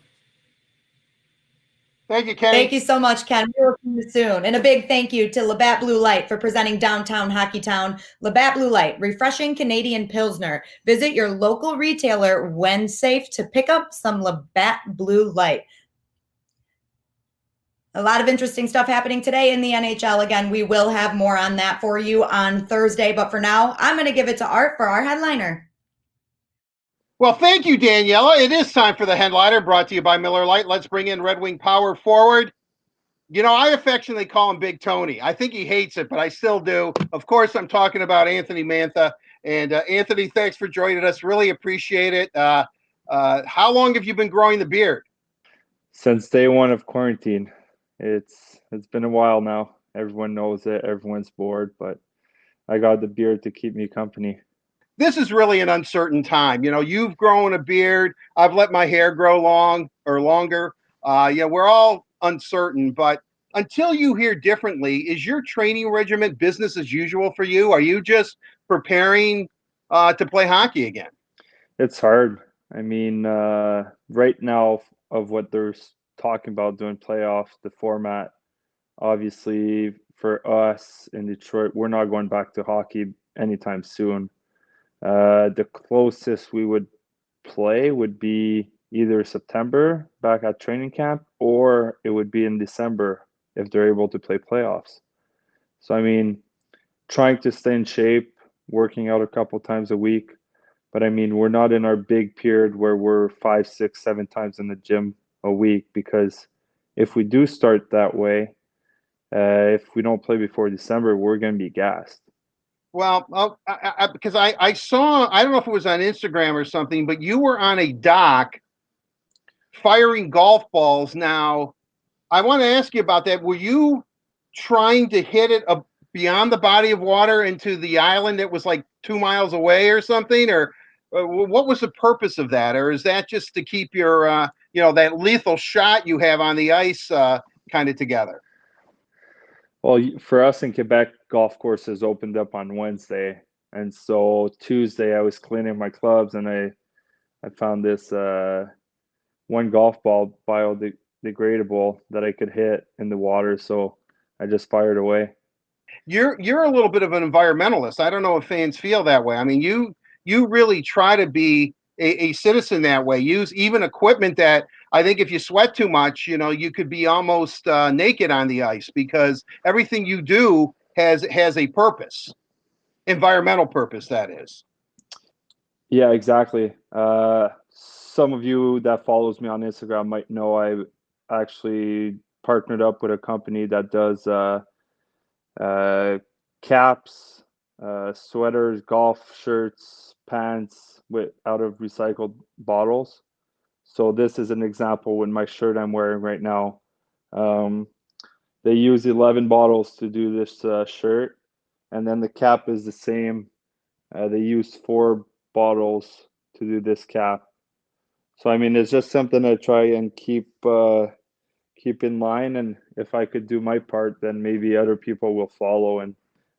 Thank you, Ken. Thank you so much, Ken. We will see you soon. And a big thank you to Labatt Blue Light for presenting Downtown Hockey Town. Labatt Blue Light, refreshing Canadian Pilsner. Visit your local retailer when safe to pick up some Labatt Blue Light. A lot of interesting stuff happening today in the NHL. Again, we will have more on that for you on Thursday. But for now, I'm going to give it to Art for our headliner. Well, thank you, Daniela. It is time for the headliner, brought to you by Miller Lite. Let's bring in Red Wing power forward. I affectionately call him Big Tony. I think he hates it, but I still do. Of course, I'm talking about Anthony Mantha. And Anthony, thanks for joining us. Really appreciate it. How long have you been growing the beard? Since day one of quarantine. It's been a while now. Everyone knows it. Everyone's bored, but I got the beard to keep me company. This is really an uncertain time. You've grown a beard. I've let my hair grow longer. We're all uncertain, but until you hear differently, is your training regimen business as usual for you? Are you just preparing to play hockey again? It's hard. I mean, right now of what there's talking about doing playoffs, the format, obviously for us in Detroit, we're not going back to hockey anytime soon. The closest we would play would be either September back at training camp, or it would be in December if they're able to play playoffs. So, I mean, trying to stay in shape, working out a couple times a week. But I mean, we're not in our big period where we're 5, 6, 7 times in the gym a week, because if we do start that way, if we don't play before December, we're going to be gassed. Well, because I saw, I don't know if it was on Instagram or something, but you were on a dock firing golf balls. Now, I want to ask you about that. Were you trying to hit it beyond the body of water into the island that was like 2 miles away or something? Or what was the purpose of that? Or is that just to keep your, that lethal shot you have on the ice kind of together? Well, for us in Quebec, golf courses opened up on Wednesday. And so Tuesday I was cleaning my clubs, and I found this one golf ball biodegradable that I could hit in the water. So I just fired away. You're a little bit of an environmentalist. I don't know if fans feel that way. I mean, you really try to be a citizen that way. Use even equipment that I think if you sweat too much, you could be almost naked on the ice, because everything you do has a purpose, environmental purpose, that is. Yeah, exactly. Some of you that follows me on Instagram might know I actually partnered up with a company that does caps, sweaters, golf shirts, pants out of recycled bottles. So this is an example with my shirt I'm wearing right now. They use 11 bottles to do this shirt, and then the cap is the same. They use 4 bottles to do this cap. So I mean, it's just something I try and keep in line. And if I could do my part, then maybe other people will follow, and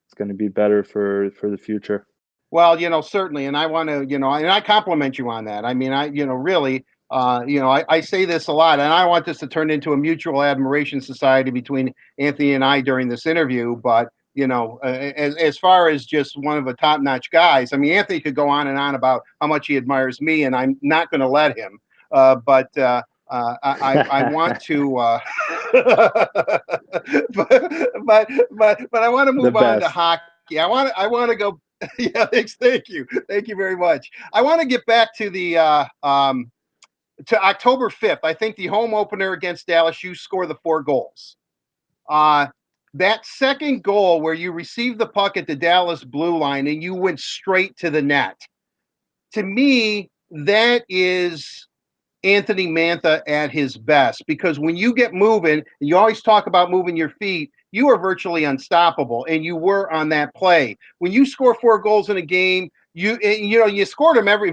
it's going to be better for the future. Well, certainly, and I want to, and I compliment you on that. I mean, really, I say this a lot, and I want this to turn into a mutual admiration society between Anthony and I during this interview. But as far as just one of the top-notch guys, I mean, Anthony could go on and on about how much he admires me, and I'm not going to let him. But I want to, but I want to move on to hockey. I want to go. Yeah, thank you very much. I want to get back to the to October 5th. I think the home opener against Dallas, you score the 4 goals. That second goal where you received the puck at the Dallas blue line and you went straight to the net. To me, that is Anthony Mantha at his best, because when you get moving, and you always talk about moving your feet, you are virtually unstoppable, and you were on that play. When you score 4 goals in a game, you scored them every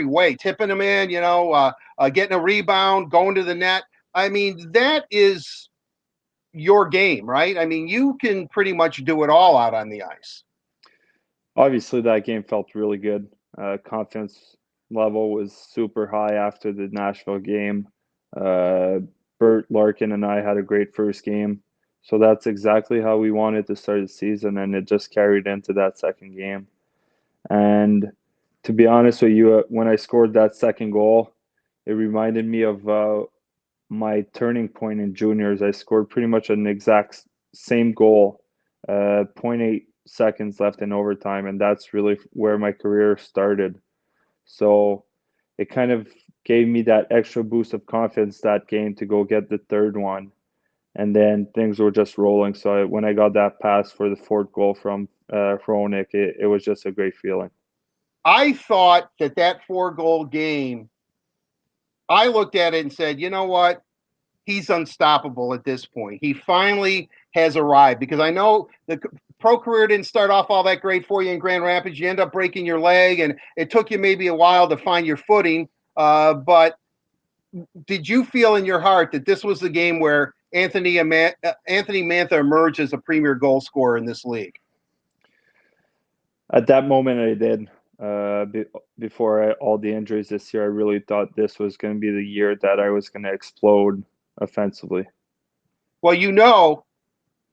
way, tipping them in, getting a rebound, going to the net. I mean, that is your game, right? I mean, you can pretty much do it all out on the ice. Obviously, that game felt really good. Confidence level was super high after the Nashville game. Bert Larkin and I had a great first game. So that's exactly how we wanted to start the season, and it just carried into that second game. And to be honest with you, when I scored that second goal, it reminded me of my turning point in juniors. I scored pretty much an exact same goal, 0.8 seconds left in overtime, and that's really where my career started. So it kind of gave me that extra boost of confidence that game to go get the third one. And then things were just rolling. So when I got that pass for the 4th goal from Hronek, it was just a great feeling. I thought that 4-goal game, I looked at it and said, you know what? He's unstoppable at this point. He finally has arrived, because I know the pro career didn't start off all that great for you in Grand Rapids. You end up breaking your leg, and it took you maybe a while to find your footing. But did you feel in your heart that this was the game where Anthony Mantha emerged as a premier goal scorer in this league? At that moment, I did. Before all the injuries this year, I really thought this was going to be the year that I was going to explode offensively. Well,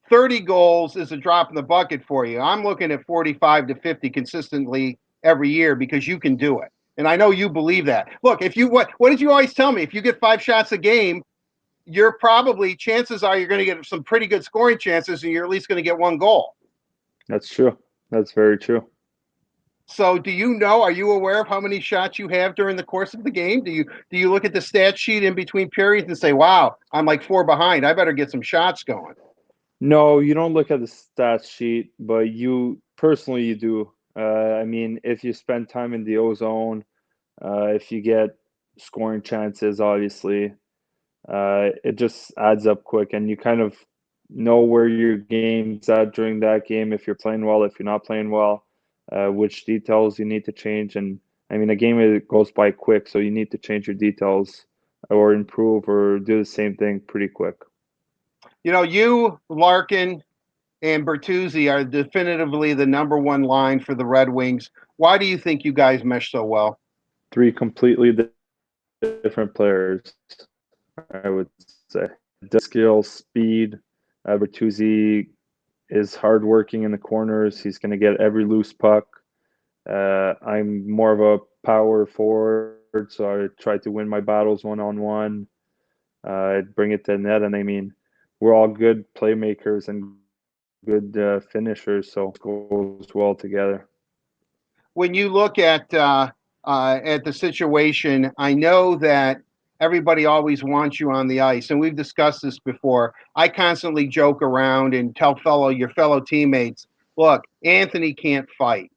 30 goals is a drop in the bucket for you. I'm looking at 45 to 50 consistently every year, because you can do it. And I know you believe that. Look, what did you always tell me? If you get 5 shots a game, chances are you're going to get some pretty good scoring chances, and you're at least going to get 1 goal. That's true. That's very true. So are you aware of how many shots you have during the course of the game? Do you look at the stat sheet in between periods and say, wow, I'm like 4 behind, I better get some shots going? No, you don't look at the stat sheet, but you do. I mean, if you spend time in the ozone, if you get scoring chances, obviously, it just adds up quick, and you kind of know where your game's at during that game, if you're playing well, if you're not playing well, which details you need to change. And I mean, a game goes by quick, so you need to change your details or improve or do the same thing pretty quick. You, Larkin, and Bertuzzi are definitively the number 1 line for the Red Wings. Why do you think you guys mesh so well? 3 completely different players, I would say. Skill, speed. Bertuzzi is hardworking in the corners. He's going to get every loose puck. I'm more of a power forward, so I try to win my battles one-on-one, bring it to the net, and I mean, we're all good playmakers and good finishers, so it goes well together. When you look at the situation, I know that everybody always wants you on the ice, and we've discussed this before. I constantly joke around and tell your fellow teammates, look, Anthony can't fight.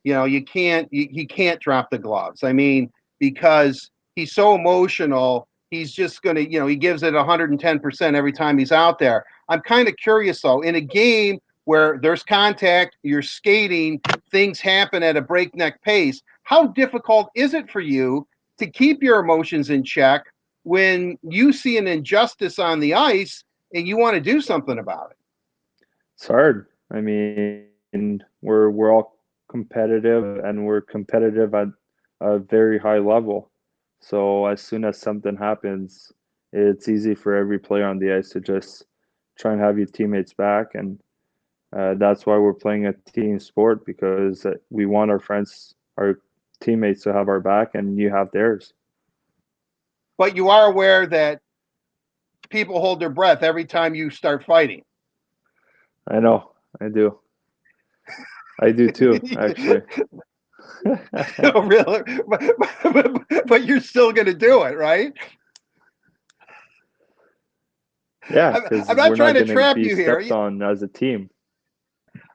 You know, he can't drop the gloves. I mean, because he's so emotional, he's just going to, he gives it 110% every time he's out there. I'm kind of curious though, in a game where there's contact, you're skating, things happen at a breakneck pace. How difficult is it for you to keep your emotions in check when you see an injustice on the ice and you want to do something about it? It's hard. I mean, we're all competitive, and we're competitive at a very high level. So as soon as something happens, it's easy for every player on the ice to just try and have your teammates back, and that's why we're playing a team sport, because we want our friends, our teammates to have our back, and you have theirs. But you are aware that people hold their breath every time you start fighting. I know, I do. I do too, actually. Oh, really? But you're still going to do it, right? Yeah, because I'm not we're trying not to going to trap be you here. stepped on as a team.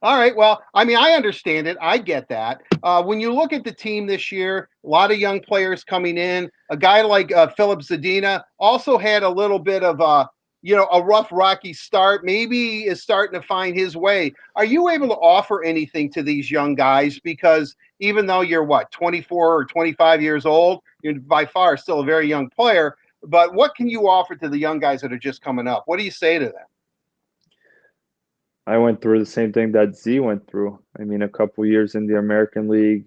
All right. Well, I mean, I understand it. I get that. When you look at the team this year, a lot of young players coming in. A guy like Philip Zadina also had a little bit of a rough, rocky start. Maybe is starting to find his way. Are you able to offer anything to these young guys? Because even though you're 24 or 25 years old, you're by far still a very young player. But what can you offer to the young guys that are just coming up? What do you say to them? I went through the same thing that Z went through. I mean, a couple years in the American League,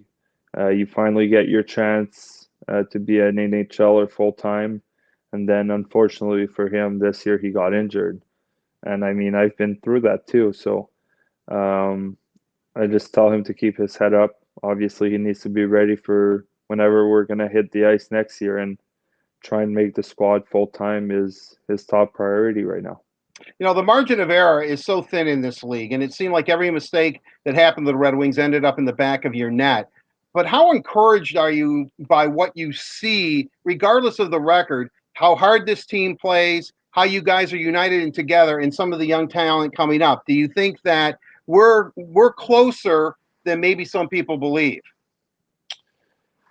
you finally get your chance to be an NHLer full time, and then unfortunately for him, this year he got injured. And I mean, I've been through that too. So I just tell him to keep his head up. Obviously, he needs to be ready for whenever we're gonna hit the ice next year, and try and make the squad full time is his top priority right now. The margin of error is so thin in this league, and it seemed like every mistake that happened to the Red Wings ended up in the back of your net. But how encouraged are you by what you see, regardless of the record, how hard this team plays, how you guys are united and together, and some of the young talent coming up? Do you think that we're closer than maybe some people believe?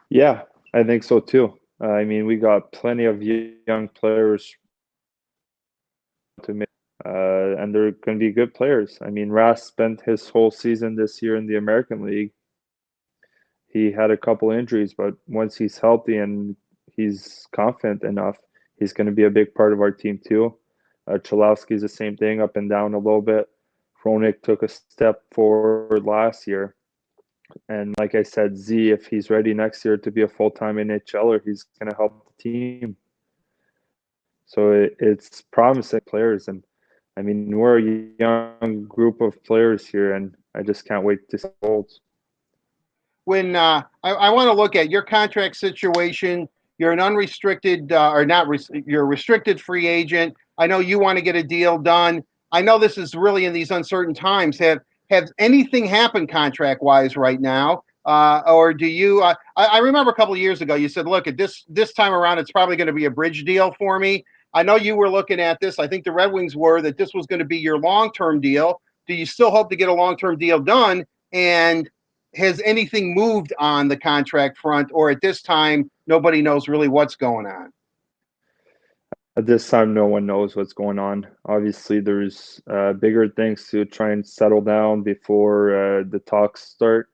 Yeah, I think so too. I mean, we got plenty of young players to make, and they're going to be good players. I mean, Ras spent his whole season this year in the American League. He had a couple injuries, but once he's healthy and he's confident enough, he's going to be a big part of our team too. Chalowski's the same thing, up and down a little bit. Hronik took a step forward last year. And like I said, Z, if he's ready next year to be a full-time NHLer, he's going to help the team. So it's promising players. And I mean, we're a young group of players here, and I just can't wait to see goals. When I want to look at your contract situation, you're an unrestricted you're a restricted free agent. I know you want to get a deal done. I know this is really in these uncertain times. Have anything happened contract wise right now? Or do you? I remember a couple of years ago you said, "Look, at this time around, it's probably going to be a bridge deal for me." I know you were looking at this. I think the Red Wings were that this was going to be your long-term deal. Do you still hope to get a long-term deal done? And has anything moved on the contract front, or at this time, nobody knows really what's going on? At this time, no one knows what's going on. Obviously, there's bigger things to try and settle down before the talks start.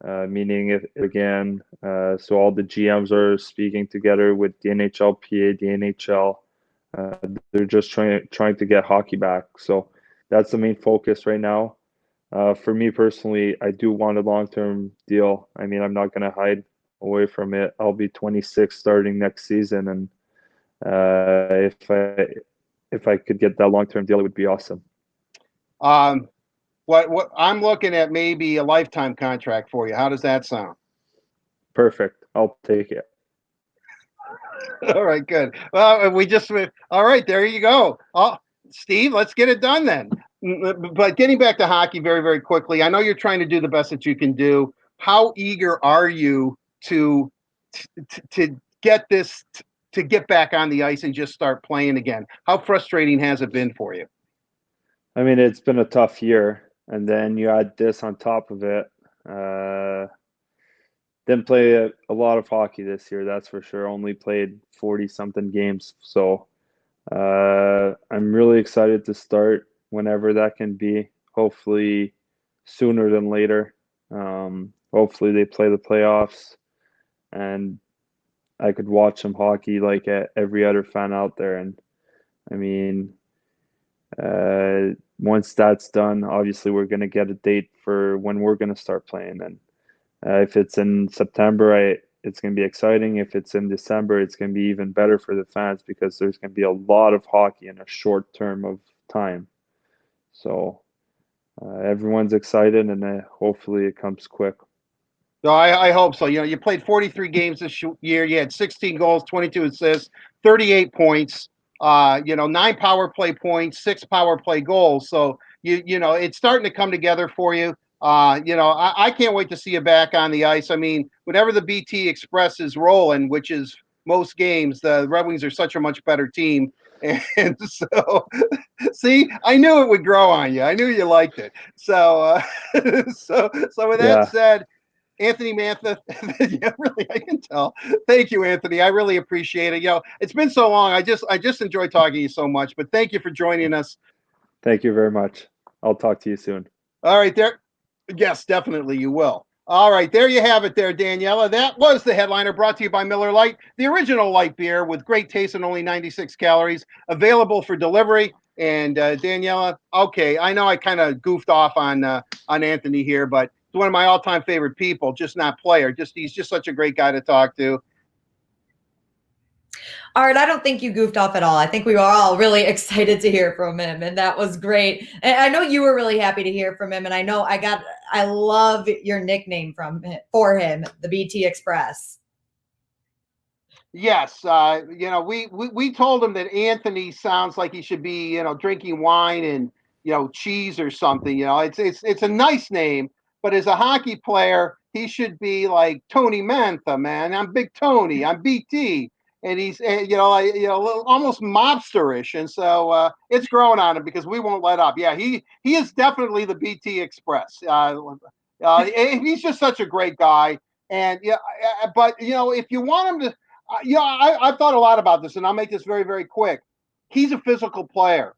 Meaning, so all the GMs are speaking together with the NHLPA, the NHL. They're just trying to get hockey back. So that's the main focus right now. For me personally, I do want a long-term deal. I mean, I'm not going to hide away from it. I'll be 26 starting next season, and if I could get that long-term deal, it would be awesome. What I'm looking at, maybe a lifetime contract for you. How does that sound? Perfect. I'll take it. All right, good. Well, all right, there you go. Oh, Steve, let's get it done then. But getting back to hockey very, very quickly, I know you're trying to do the best that you can do. How eager are you to get this, to get back on the ice and just start playing again? How frustrating has it been for you? I mean, it's been a tough year, and then you add this on top of it. Didn't play a lot of hockey this year, that's for sure. Only played 40-something games. So I'm really excited to start whenever that can be. Hopefully sooner than later. Hopefully they play the playoffs, and I could watch some hockey like every other fan out there. And I mean, once that's done, obviously we're going to get a date for when we're going to start playing. And if it's in September, it's going to be exciting. If it's in December, it's going to be even better for the fans because there's going to be a lot of hockey in a short term of time. So everyone's excited, and hopefully it comes quick. No, I hope so. You know, you played 43 games this year. You had 16 goals, 22 assists, 38 points. 9 power play points, 6 power play goals. So you know it's starting to come together for you. I can't wait to see you back on the ice. I mean, whenever the BT Express is rolling, which is most games, the Red Wings are such a much better team. And so, see, I knew it would grow on you. I knew you liked it. So, so with that said, Anthony Mantha, yeah, really, I can tell. Thank you, Anthony. I really appreciate it. It's been so long. I just enjoy talking to you so much. But thank you for joining us. Thank you very much. I'll talk to you soon. All right, there. Yes, definitely you will. All right, there you have it there, Daniela. That was the headliner, brought to you by Miller Lite, the original light beer with great taste and only 96 calories, available for delivery. And Daniela, okay, I know I kind of goofed off on Anthony here, but he's one of my all-time favorite people, just not player. He's just such a great guy to talk to. Art, I don't think you goofed off at all. I think we were all really excited to hear from him, and that was great. And I know you were really happy to hear from him, and I love your nickname for him, the BT Express. Yes, we told him that Anthony sounds like he should be, drinking wine and cheese or something. It's a nice name, but as a hockey player, he should be like Tony Mantha, man. I'm Big Tony. I'm BT. And he's, almost mobsterish, and so it's growing on him because we won't let up. Yeah, he is definitely the BT Express. He's just such a great guy, and but if you want him to, I've thought a lot about this, and I'll make this very, very quick. He's a physical player.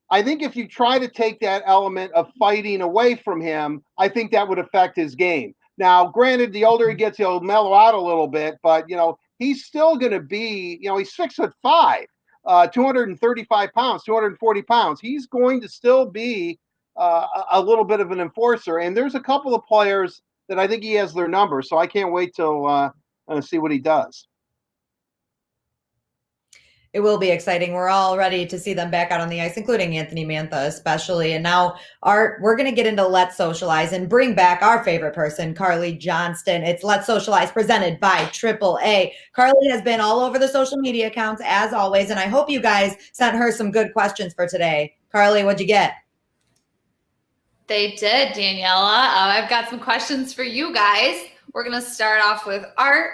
I think if you try to take that element of fighting away from him, I think that would affect his game. Now, granted, the older he gets, he'll mellow out a little bit, but he's still going to be, he's 6'5", 235 pounds, 240 pounds. He's going to still be a little bit of an enforcer. And there's a couple of players that I think he has their number. So I can't wait till see what he does. It will be exciting. We're all ready to see them back out on the ice, including Anthony Mantha especially. And now, Art, we're going to get into Let's Socialize and bring back our favorite person, Carly Johnston. It's Let's Socialize presented by AAA. Carly has been all over the social media accounts as always, and I hope you guys sent her some good questions for today. Carly, what'd you get? They did, Daniela. I've got some questions for you guys. We're going to start off with Art.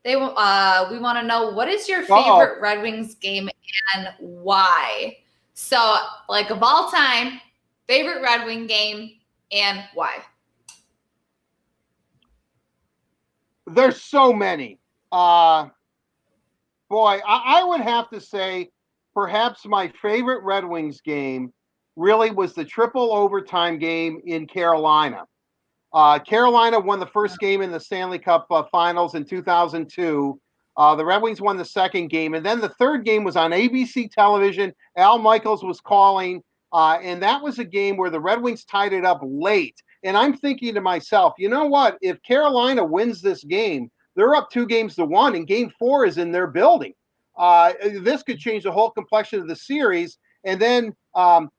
We want to know, what is your favorite Red Wings game and why? So, like, of all time, favorite Red Wing game and why? There's so many. I would have to say perhaps my favorite Red Wings game really was the triple overtime game in Carolina. Carolina won the first game in the Stanley Cup Finals in 2002. The Red Wings won the second game, and then the third game was on ABC television. Al Michaels was calling, and that was a game where the Red Wings tied it up late. And I'm thinking to myself, you know what? If Carolina wins this game, they're up 2-1, and Game 4 is in their building. This could change the whole complexion of the series. And then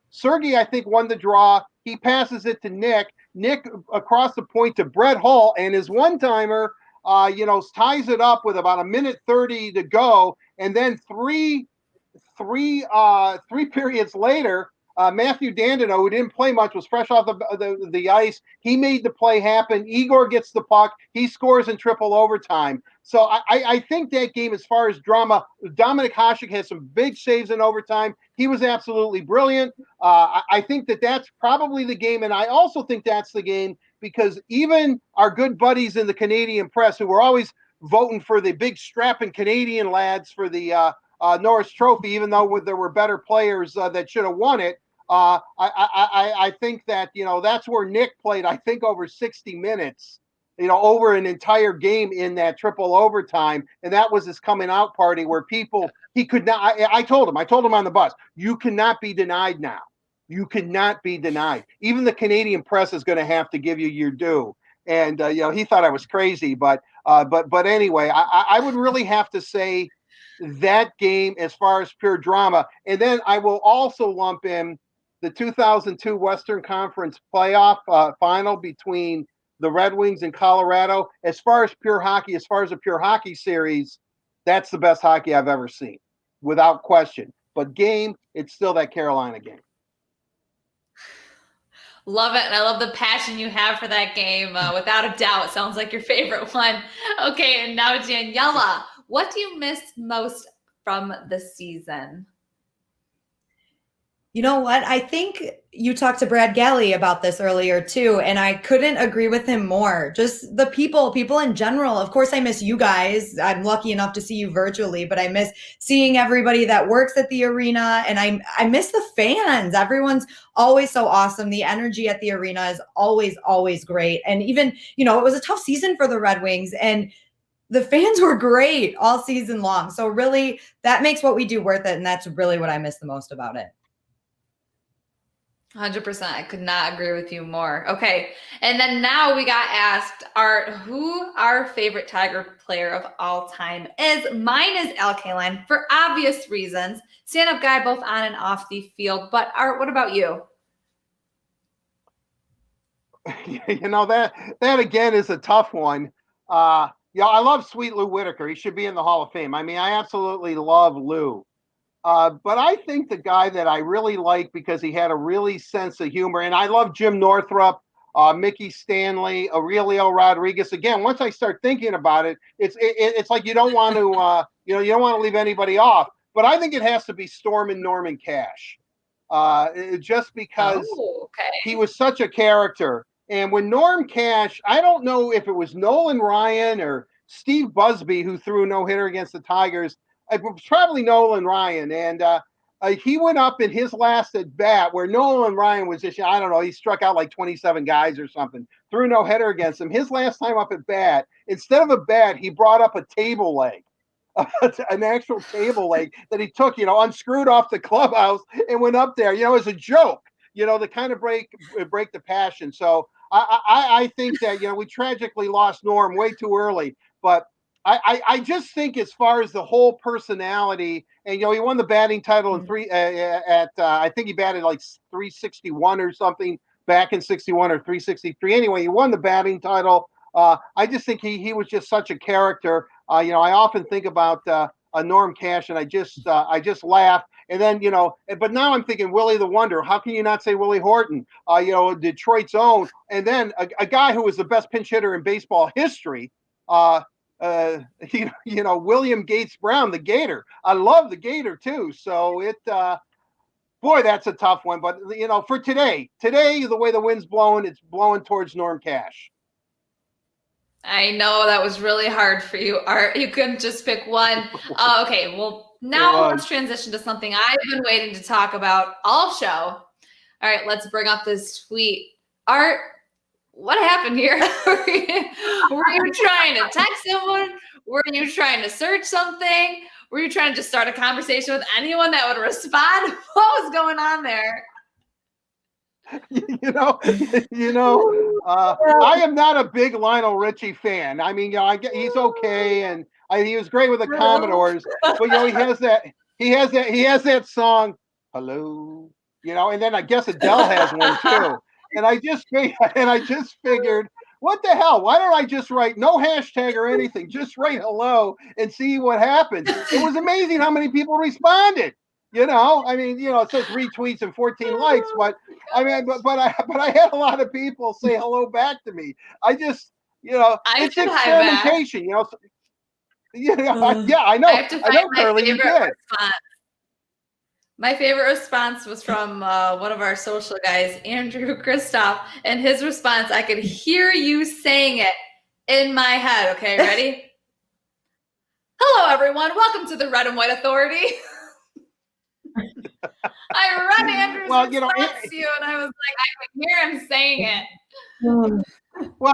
Sergei, I think, won the draw. He passes it to Nick. Nick across the point to Brett Hull, and his one-timer ties it up with about 1:30 to go, and then three periods later, Matthew Dandino, who didn't play much, was fresh off the ice. He made the play happen. Igor gets the puck. He scores in triple overtime. So I think that game, as far as drama, Dominik Hasek had some big saves in overtime. He was absolutely brilliant. I think that's probably the game, and I also think that's the game because even our good buddies in the Canadian press, who were always voting for the big strapping Canadian lads for the Norris Trophy, even though there were better players that should have won it. I think that, that's where Nick played, I think, over 60 minutes, over an entire game in that triple overtime. And that was his coming out party where he could not, I told him on the bus, you cannot be denied now. You cannot be denied. Even the Canadian press is going to have to give you your due. And, he thought I was crazy, but anyway, I would really have to say that game as far as pure drama. And then I will also lump in the 2002 Western Conference playoff final between the Red Wings and Colorado. As far as pure hockey, as far as a pure hockey series, that's the best hockey I've ever seen, without question. But game, it's still that Carolina game. Love it. And I love the passion you have for that game. Without a doubt, sounds like your favorite one. Okay, and now Daniela, what do you miss most from the season? You know what? I think you talked to Brad Galley about this earlier too, and I couldn't agree with him more. Just the people in general. Of course, I miss you guys. I'm lucky enough to see you virtually, but I miss seeing everybody that works at the arena, and I miss the fans. Everyone's always so awesome. The energy at the arena is always, always great. And even, it was a tough season for the Red Wings, and the fans were great all season long. So really, that makes what we do worth it, and that's really what I miss the most about it. 100%. I could not agree with you more. Okay. And then now we got asked who our favorite Tiger player of all time is. Mine is Al Kaline for obvious reasons. Stand-up guy both on and off the field. But Art, what about you? That again is a tough one. I love Sweet Lou Whitaker. He should be in the Hall of Fame. I mean, I absolutely love Lou. But I think the guy that I really like because he had a really sense of humor, and I love Jim Northrup, Mickey Stanley, Aurelio Rodriguez. Again, once I start thinking about it, it's like you don't want to you don't want to leave anybody off. But I think it has to be Storm and Norman Cash, just because he was such a character. And when Norm Cash, I don't know if it was Nolan Ryan or Steve Busby who threw a no-hitter against the Tigers. It was probably Nolan Ryan, and he went up in his last at bat where Nolan Ryan was just, I don't know, he struck out like 27 guys or something, threw no hitter against him. His last time up at bat, instead of a bat, he brought up a table leg, an actual table leg that he took, unscrewed off the clubhouse and went up there, as a joke, to kind of break the passion. So I think that, we tragically lost Norm way too early, but I just think as far as the whole personality, and he won the batting title in I think he batted like 361 or something back in 61 or 363. Anyway, he won the batting title. I just think he was just such a character. I often think about Norm Cash, and I just laugh. And then, but now I'm thinking Willie the Wonder. How can you not say Willie Horton? Detroit's own, and then a guy who was the best pinch hitter in baseball history. William Gates Brown, the Gator. I love the Gator too. So boy, that's a tough one. But for today, the way the wind's blowing, it's blowing towards Norm Cash. I know that was really hard for you, Art. You couldn't just pick one. Okay, well, now let's transition to something I've been waiting to talk about all show. All right, let's bring up this tweet. Art, what happened here? Were you trying to text someone? Were you trying to search something? Were you trying to just start a conversation with anyone that would respond? What was going on there? I am not a big Lionel Richie fan. I mean, he's okay, and he was great with the Commodores, but he has that song, Hello, and then I guess Adele has one too. And I just figured, what the hell? Why don't I just write no hashtag or anything? Just write hello and see what happens. It was amazing how many people responded. I mean, it says retweets and 14 likes, but I mean, but I had a lot of people say hello back to me. I just, it's experimentation. Yeah, I know. I have to find my Carly, you favorite did. response. My favorite response was from one of our social guys, Andrew Kristoff, and his response, I could hear you saying it in my head. Okay, ready? Hello, everyone. Welcome to the Red and White Authority. I read Andrew's response to you, and I was like, I could hear him saying it. Well,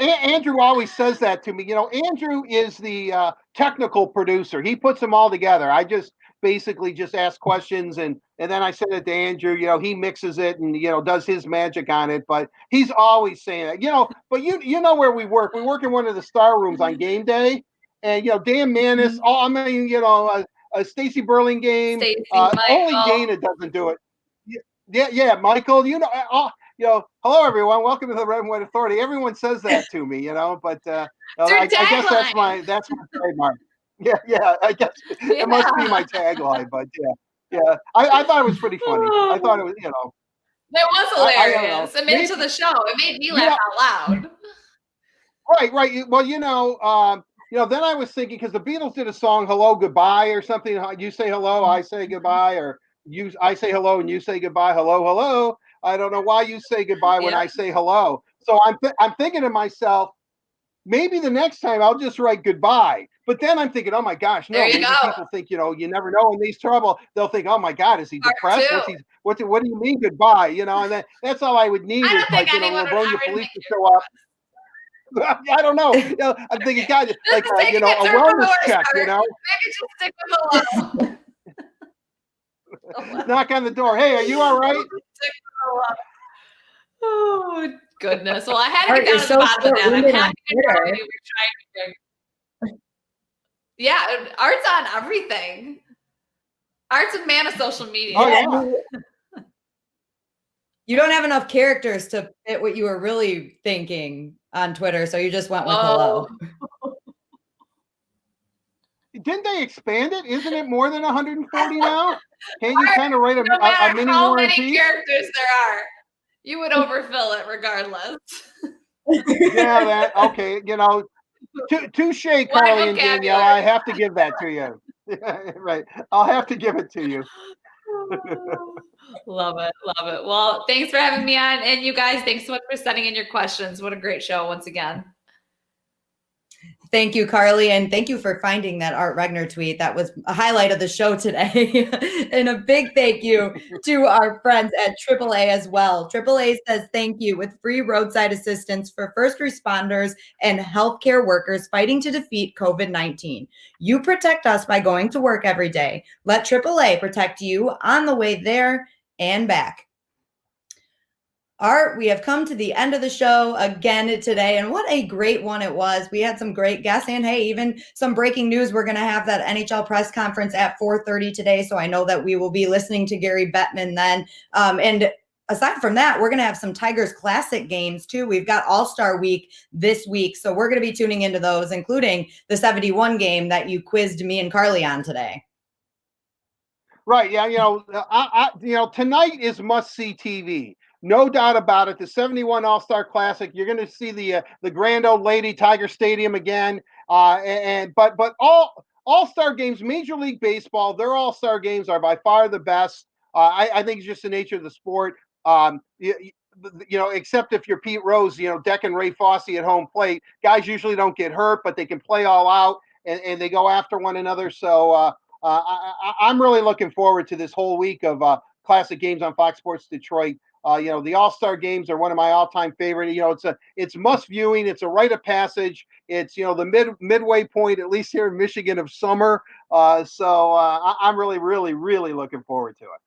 Andrew always says that to me. Andrew is the technical producer. He puts them all together. I just basically just ask questions and then I send it to Andrew. He mixes it and does his magic on it. But he's always saying that. But you know where we work. We work in one of the star rooms on game day, and Dan Manis. Stacy Burlingame. Only Dana doesn't do it. Yeah, Michael. Hello everyone. Welcome to the Red and White Authority. Everyone says that to me, but I guess that's my trademark. Yeah. I guess it must be my tagline. But yeah. I thought it was pretty funny. I thought it was, It was hilarious. It made it to the show. It made me laugh out loud. Right. Well, then I was thinking because the Beatles did a song "Hello Goodbye" or something. You say hello, I say goodbye, or I say hello and you say goodbye. Hello. I don't know why you say goodbye when I say hello. So I'm thinking to myself, maybe the next time I'll just write goodbye. But then I'm thinking, oh my gosh, no. Maybe people think, you never know in these trouble. They'll think, oh my God, is he depressed? What do you mean goodbye? And that's all I would need is like, Livonia police to show up. I don't know. I'm thinking, God, like a wellness check. Maybe just stick with hello. Knock on the door. Hey, are you all right? Oh goodness. Well, I had to get down to the bottom of that. I'm happy to know you were trying to. Yeah, Art's on everything. Art's a man of social media. Oh yeah. You don't have enough characters to fit what you were really thinking on Twitter, so you just went with hello. Didn't they expand it? Isn't it more than 140 now? Can't you kind of write a mini how War and many Peace? characters there are, you would overfill it regardless. Yeah, okay. Touche, Carly and Danielle. I have to give that to you. Right. I'll have to give it to you. Love it. Well, thanks for having me on. And you guys, thanks so much for sending in your questions. What a great show once again. Thank you, Carly, and thank you for finding that Art Regner tweet. That was a highlight of the show today. And a big thank you to our friends at AAA as well. AAA says thank you with free roadside assistance for first responders and healthcare workers fighting to defeat COVID-19. You protect us by going to work every day. Let AAA protect you on the way there and back. Art, we have come to the end of the show again today, and what a great one it was. We had some great guests, and hey, even some breaking news. We're going to have that NHL press conference at 4:30 today, so I know that we will be listening to Gary Bettman then. And aside from that, we're going to have some Tigers Classic games too. We've got All-Star Week this week, so we're going to be tuning into those, including the 71 game that you quizzed me and Carly on today. Right. Yeah. Tonight is must-see TV. No doubt about it. The 71 All-Star Classic. You're going to see the grand old lady Tiger Stadium again. But All-Star games, Major League Baseball, their All-Star games are by far the best. I think it's just the nature of the sport. Except if you're Pete Rose, decking Ray Fosse at home plate. Guys usually don't get hurt, but they can play all out and they go after one another. So I'm really looking forward to this whole week of classic games on Fox Sports Detroit. The All-Star games are one of my all-time favorite. It's must viewing. It's a rite of passage. It's the midway point, at least here in Michigan, of summer. So I'm really, really, really looking forward to it.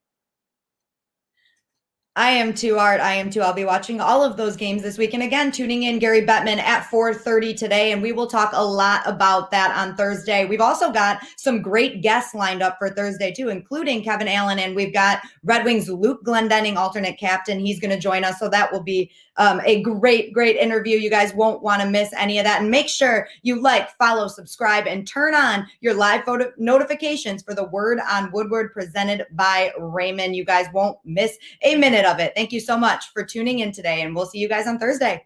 I am too, Art. I am too. I'll be watching all of those games this week. And again, tuning in Gary Bettman at 4:30 today. And we will talk a lot about that on Thursday. We've also got some great guests lined up for Thursday too, including Kevin Allen. And we've got Red Wings Luke Glendenning, alternate captain. He's going to join us. So that will be a great interview. You guys won't want to miss any of that. And make sure you like, follow, subscribe, and turn on your live photo notifications for the Word on Woodward presented by Rehmann. You guys won't miss a minute of it. Thank you so much for tuning in today, and we'll see you guys on Thursday.